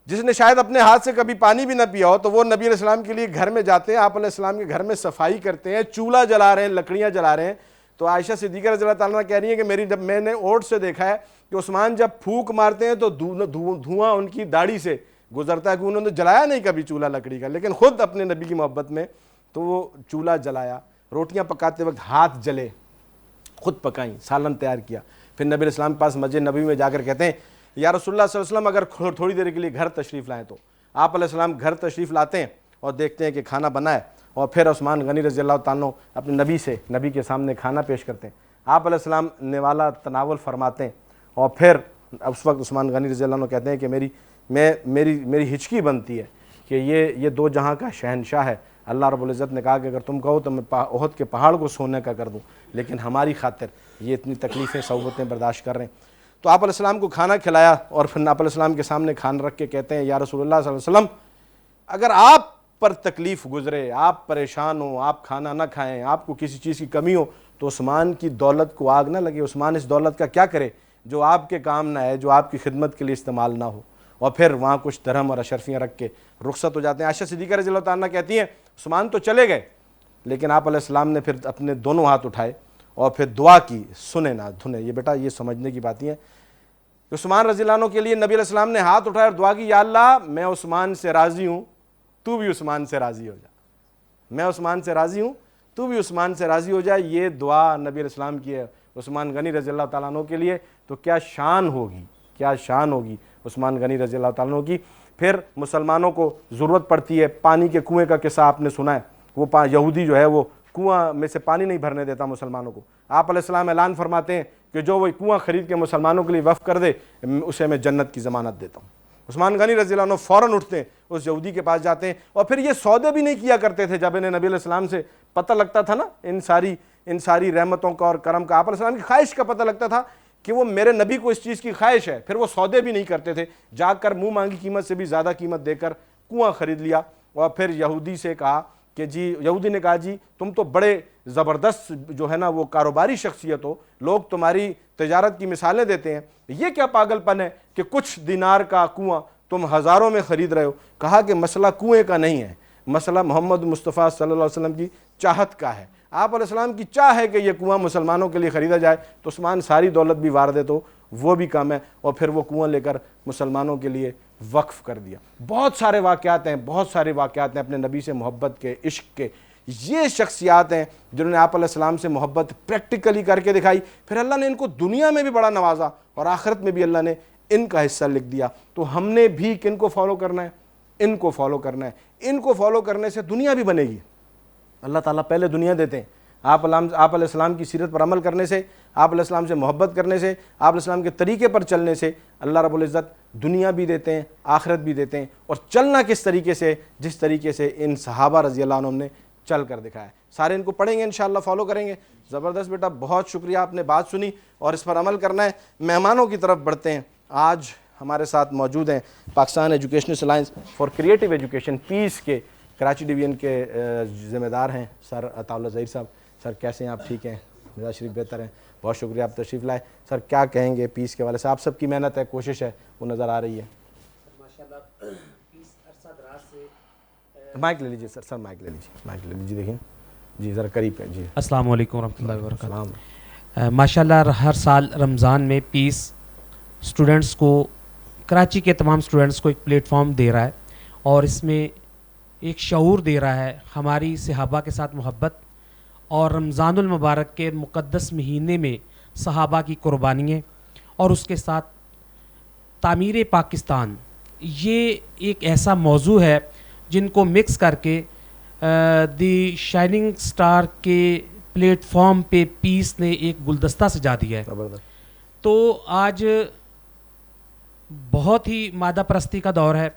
Speaker 1: جس نے شاید اپنے ہاتھ سے کبھی پانی بھی نہ پیا ہو, تو وہ نبی علیہ السلام کے لیے گھر میں جاتے ہیں, آپ علیہ السلام کے گھر میں صفائی کرتے ہیں, چولہا جلا رہے ہیں, لکڑیاں جلا رہے ہیں. تو عائشہ صدیقہ رضی اللہ تعالیٰ کہہ رہی ہیں کہ جب میں نے اوٹ سے دیکھا ہے کہ عثمان جب پھونک مارتے ہیں تو دھواں ان کی داڑھی سے گزرتا ہے, کہ انہوں نے جلایا نہیں کبھی چولہا لکڑی کا, لیکن خود اپنے نبی کی محبت میں تو وہ چولہا جلایا. روٹیاں پکاتے وقت ہاتھ جلے, خود پکائیں, سالن تیار کیا. پھر نبی علیہ السلام کے پاس مسجد نبوی میں جا کر کہتے ہیں یا رسول اللہ صلی اللہ علیہ وسلم اگر تھوڑی دیر کے لیے گھر تشریف لائیں. تو آپ علیہ السلام گھر تشریف لاتے ہیں اور دیکھتے ہیں کہ کھانا بنا ہے, اور پھر عثمان غنی رضی اللہ تعالیٰ اپنے نبی کے سامنے کھانا پیش کرتے ہیں. آپ علیہ السلام نوالا تناول فرماتے ہیں, اور پھر اس وقت عثمان غنی رضی اللہ عنہ کہتے ہیں کہ میری ہچکی بنتی ہے کہ یہ 2 جہاں کا شہنشاہ ہے. اللہ رب العزت نے کہا کہ اگر تم کہو تو میں احد کے پہاڑ کو سونے کا کر دوں, لیکن ہماری خاطر یہ اتنی تکلیفیں صعوبتیں برداشت کر رہے ہیں. تو آپ علیہ السلام کو کھانا کھلایا, اور پھر آپ علیہ السلام کے سامنے کھانا رکھ کے کہتے ہیں یا رسول اللہ صلی اللہ علیہ وسلم اگر آپ پر تکلیف گزرے, آپ پریشان ہوں, آپ کھانا نہ کھائیں, آپ کو کسی چیز کی کمی ہو, تو عثمان کی دولت کو آگ نہ لگے. عثمان اس دولت کا کیا کرے جو آپ کے کام نہ ہے, جو آپ کی خدمت کے لیے استعمال نہ ہو. اور پھر وہاں کچھ درہم اور اشرفیاں رکھ کے رخصت ہو جاتے ہیں. عائشہ صدیقہ رضی اللہ تعالیٰ کہتی ہیں عثمان تو چلے گئے, لیکن آپ علیہ السلام نے پھر اپنے دونوں ہاتھ اٹھائے اور پھر دعا کی, سنے نہ دھنے. یہ بیٹا یہ سمجھنے کی باتیں ہیں. عثمان رضی اللہ عنہ کے لیے نبی علیہ السلام نے ہاتھ اٹھائے اور دعا کی, یا اللہ میں عثمان سے راضی ہوں, تو بھی عثمان سے راضی ہو جا. میں عثمان سے راضی ہوں, تو بھی عثمان سے راضی ہو جائے. یہ دعا نبی علیہ السلام کی ہے عثمان غنی رضی اللہ تعالیٰ عنہ کے لیے. تو کیا شان ہوگی, کیا شان ہوگی عثمان غنی رضی اللہ تعالیٰ عنہ کی. پھر مسلمانوں کو ضرورت پڑتی ہے, پانی کے کنویں کا قصہ آپ نے سنا ہے. وہ یہودی جو ہے وہ کنواں میں سے پانی نہیں بھرنے دیتا مسلمانوں کو. آپ علیہ السلام اعلان فرماتے ہیں کہ جو وہ کنواں خرید کے مسلمانوں کے لیے وقف کر دے اسے میں جنت کی ضمانت دیتا ہوں. عثمان غنی رضی اللہ عنہ فوراً اٹھتے ہیں, اس یہودی کے پاس جاتے ہیں. اور پھر یہ سودے بھی نہیں کیا کرتے تھے. جب انہیں نبی علیہ السلام سے پتہ لگتا تھا نا ان ساری رحمتوں کا اور کرم کا, آپ علیہ السلام کی خواہش کا پتہ لگتا تھا کہ وہ میرے نبی کو اس چیز کی خواہش ہے, پھر وہ سودے بھی نہیں کرتے تھے. جا کر منہ مانگی قیمت سے بھی زیادہ قیمت دے کر کنواں خرید لیا. اور پھر یہودی سے کہا کہ یہودی نے کہا جی تم تو بڑے زبردست جو ہے نا وہ کاروباری شخصیت ہو, لوگ تمہاری تجارت کی مثالیں دیتے ہیں, یہ کیا پاگل پن ہے کہ کچھ دینار کا کنواں تم ہزاروں میں خرید رہے ہو. کہا کہ مسئلہ کنویں کا نہیں ہے, مسئلہ محمد مصطفیٰ صلی اللہ علیہ وسلم کی چاہت کا ہے. آپ علیہ السلام کی چاہ ہے کہ یہ کنواں مسلمانوں کے لیے خریدا جائے, تو عثمان ساری دولت بھی وار دے تو وہ بھی کم ہے. اور پھر وہ کنواں لے کر مسلمانوں کے لیے وقف کر دیا. بہت سارے واقعات ہیں اپنے نبی سے محبت کے, عشق کے. یہ شخصیات ہیں جنہوں نے آپ علیہ السلام سے محبت پریکٹیکلی کر کے دکھائی. پھر اللہ نے ان کو دنیا میں بھی بڑا نوازا اور آخرت میں بھی اللہ نے ان کا حصہ لکھ دیا. تو ہم نے بھی کن کو فالو کرنا ہے, ان کو فالو کرنا ہے. ان کو فالو کرنے سے دنیا بھی بنے گی. اللہ تعالیٰ پہلے دنیا دیتے ہیں, آپ علیہ السلام کی سیرت پر عمل کرنے سے، آپ علیہ السلام سے محبت کرنے سے، آپ علیہ السلام کے طریقے پر چلنے سے اللہ رب العزت دنیا بھی دیتے ہیں، آخرت بھی دیتے ہیں. اور چلنا کس طریقے سے؟ جس طریقے سے ان صحابہ رضی اللہ عنہم نے چل کر دکھایا. سارے ان کو پڑھیں گے انشاءاللہ، فالو کریں گے. زبردست بیٹا، بہت شکریہ، آپ نے بات سنی اور اس پر عمل کرنا ہے. مہمانوں کی طرف بڑھتے ہیں. آج ہمارے ساتھ موجود ہیں Pakistan educational alliance for creative education PACE کے کراچی ڈویژن کے ذمہ دار ہیں سر عطاء اللہ ظہیر صاحب. سر کیسے ہیں آپ؟ ٹھیک ہیں؟ مزاج شریف بہتر ہیں. بہت شکریہ آپ تشریف لائے. سر کیا کہیں گے پیس کے حوالے سے؟ آپ سب کی محنت ہے، کوشش ہے، وہ نظر آ رہی ہے. مائک لے لیجیے سر. سر مائک لے لیجیے. دیکھیں جی ذرا قریب ہے. جی
Speaker 11: السلام علیکم ورحمۃ اللہ وبرکاتہ. ماشاء اللہ ہر سال رمضان میں پیس اسٹوڈنٹس کو، کراچی کے تمام اسٹوڈنٹس کو ایک پلیٹ فارم دے رہا ہے اور اس میں ایک شعور دے رہا ہے ہماری صحابہ کے ساتھ محبت اور رمضان المبارک کے مقدس مہینے میں صحابہ کی قربانیاں اور اس کے ساتھ تعمیر پاکستان. یہ ایک ایسا موضوع ہے جن کو مکس کر کے دی شائننگ سٹار کے پلیٹ فارم پہ پیس نے ایک گلدستہ سجا دیا ہے. تو آج بہت ہی مادہ پرستی کا دور ہے،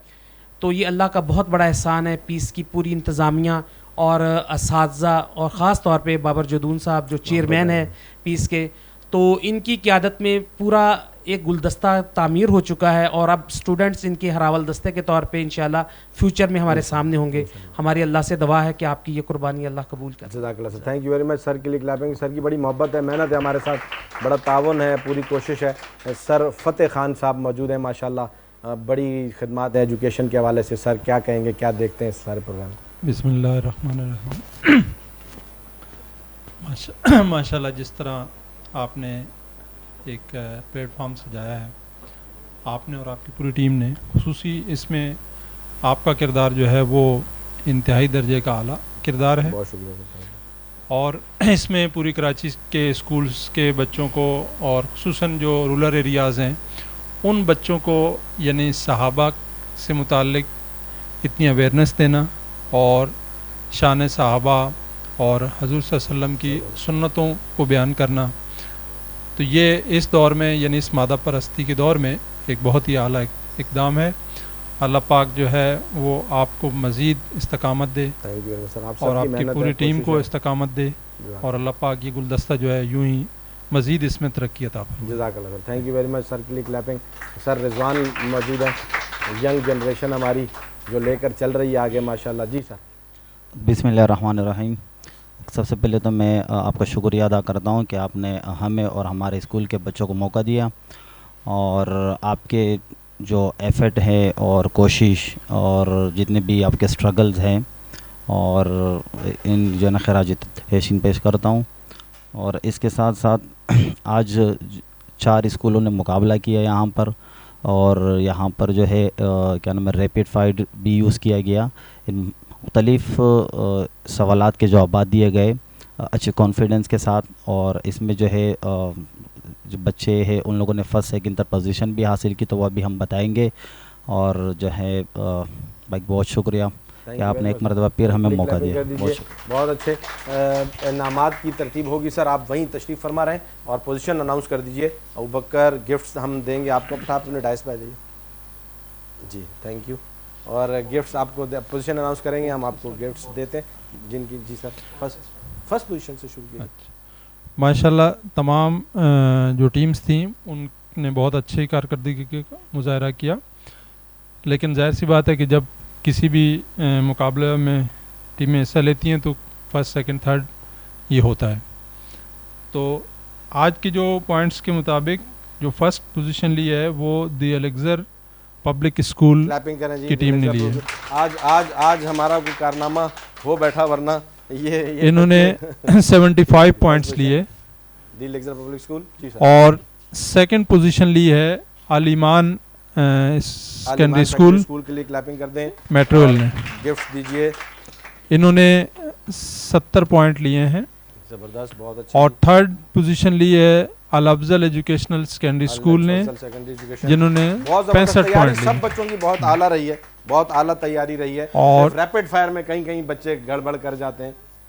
Speaker 11: تو یہ اللہ کا بہت بڑا احسان ہے. پیس کی پوری انتظامیہ اور اساتذہ اور خاص طور پہ بابر جدون صاحب جو چیئرمین ہیں پیس کے، تو ان کی قیادت میں پورا ایک گلدستہ تعمیر ہو چکا ہے اور اب اسٹوڈنٹس ان کے ہراول دستے کے طور پہ انشاءاللہ فیوچر میں ہمارے سامنے ہوں گے. ہماری اللہ سے دعا ہے کہ آپ کی یہ قربانی اللہ قبول کرے.
Speaker 1: جزاک اللہ sir. Thank you very much. Sir کے لیے کلیپنگ. سر کی بڑی محبت ہے، محنت ہے، ہمارے ساتھ بڑا تعاون ہے، پوری کوشش ہے. سر فتح خان صاحب موجود ہیں، ماشاءاللہ بڑی خدمات ہیں ایجوکیشن کے حوالے سے. سر کیا کہیں گے، کیا دیکھتے ہیں اس سارے پروگرام؟
Speaker 12: بسم اللہ الرحمن الرحیم. ماشاءاللہ جس طرح آپ نے ایک پلیٹ فارم سجایا ہے، آپ نے اور آپ کی پوری ٹیم نے، خصوصی اس میں آپ کا کردار جو ہے وہ انتہائی درجے کا اعلیٰ کردار ہے.
Speaker 1: بہت شکریہ.
Speaker 12: اور اس میں پوری کراچی کے اسکولز کے بچوں کو اور خصوصاً جو رورل ایریاز ہیں ان بچوں کو یعنی صحابہ سے متعلق اتنی اویئرنیس دینا اور شان صحابہ اور حضور صلی اللہ علیہ وسلم کی سنتوں کو بیان کرنا، تو یہ اس دور میں یعنی اس مادہ پرستی کے دور میں ایک بہت ہی اعلیٰ اقدام ہے. اللہ پاک جو ہے وہ آپ کو مزید استقامت دے اور آپ کی پوری ٹیم کو استقامت دے اور اللہ پاک یہ گلدستہ جو ہے یوں ہی مزید اس میں ترقی عطا فرمائے.
Speaker 1: جزاک اللہ sir. Thank you very much. Sir کے لیے کلیپنگ. سر رضوان موجود ہے، ینگ جنریشن ہماری جو لے کر چل رہی ہے آگے ماشاءاللہ. جی سر.
Speaker 13: بسم اللہ الرحمن الرحیم. سب سے پہلے تو میں آپ کا شکریہ ادا کرتا ہوں کہ آپ نے ہمیں اور ہمارے اسکول کے بچوں کو موقع دیا اور آپ کے جو ایفرٹ ہے اور کوشش اور جتنے بھی آپ کے سٹرگلز ہیں اور ان جو نا خراج تحسین پیش کرتا ہوں. اور اس کے ساتھ ساتھ آج 4 اسکولوں نے مقابلہ کیا یہاں پر اور یہاں پر جو ہے کیا نام ہے ریپڈ فائر بھی یوز کیا گیا. ان مختلف سوالات کے جوابات دیے گئے اچھے کانفیڈنس کے ساتھ اور اس میں جو ہے جو بچے ہیں ان لوگوں نے فرسٹ سیکنڈ تھرڈ پوزیشن بھی حاصل کی، تو وہ بھی ہم بتائیں گے. اور جو ہے بھائی بہت شکریہ کہ آپ نے ایک مرتبہ پھر ہمیں موقع دیا.
Speaker 1: بہت اچھے انعامات کی ترتیب ہوگی. سر آپ وہیں تشریف فرما رہے ہیں اور پوزیشن اناؤنس کر دیجئے. ابوبکر گفٹس ہم دیں گے آپ کو. آپ اپنے ڈائس پہ آ جائیے. جی تھینک یو. اور گفٹس آپ کو پوزیشن اناؤنس کریں گے، ہم آپ کو گفٹس دیتے ہیں جن کی. جی سر فرسٹ پوزیشن سے شروع کیے.
Speaker 12: ماشاءاللہ تمام جو ٹیمز تھیں ان نے بہت اچھی کارکردگی کا مظاہرہ کیا، لیکن ظاہر سی بات ہے کہ جب کسی بھی مقابلہ میں ٹیمیں حصہ لیتی ہیں تو فرسٹ سیکنڈ تھرڈ یہ ہوتا ہے. تو آج کی جو پوائنٹس کے مطابق جو فرسٹ پوزیشن لی ہے وہ دی الیگزر پبلک اسکول کی ٹیم نے لی ہے.
Speaker 1: آج ہمارا کوئی کارنامہ ہو بیٹھا، ورنہ یہ
Speaker 12: انہوں نے 75 پوائنٹس لیے اور سیکنڈ پوزیشن لی ہے علیمان سیکنڈری اسکول
Speaker 1: کے لیے کلیپنگ کر دیں.
Speaker 12: میٹرول نے
Speaker 1: گفٹ دیجئے.
Speaker 12: انہوں نے 70 پوائنٹ لیے ہیں.
Speaker 1: زبردست، بہت اچھا.
Speaker 12: اور تھرڈ پوزیشن لی ہے الافضل ایجوکیشنل سیکنڈری اسکول نے جنہوں نے 65 پوائنٹ لیے.
Speaker 1: سب بچوں کی بہت اعلیٰ رہی ہے، بہت اعلیٰ تیاری رہی ہے. اور ریپڈ فائر میں کہیں بچے گڑبڑ کر جاتے ہیں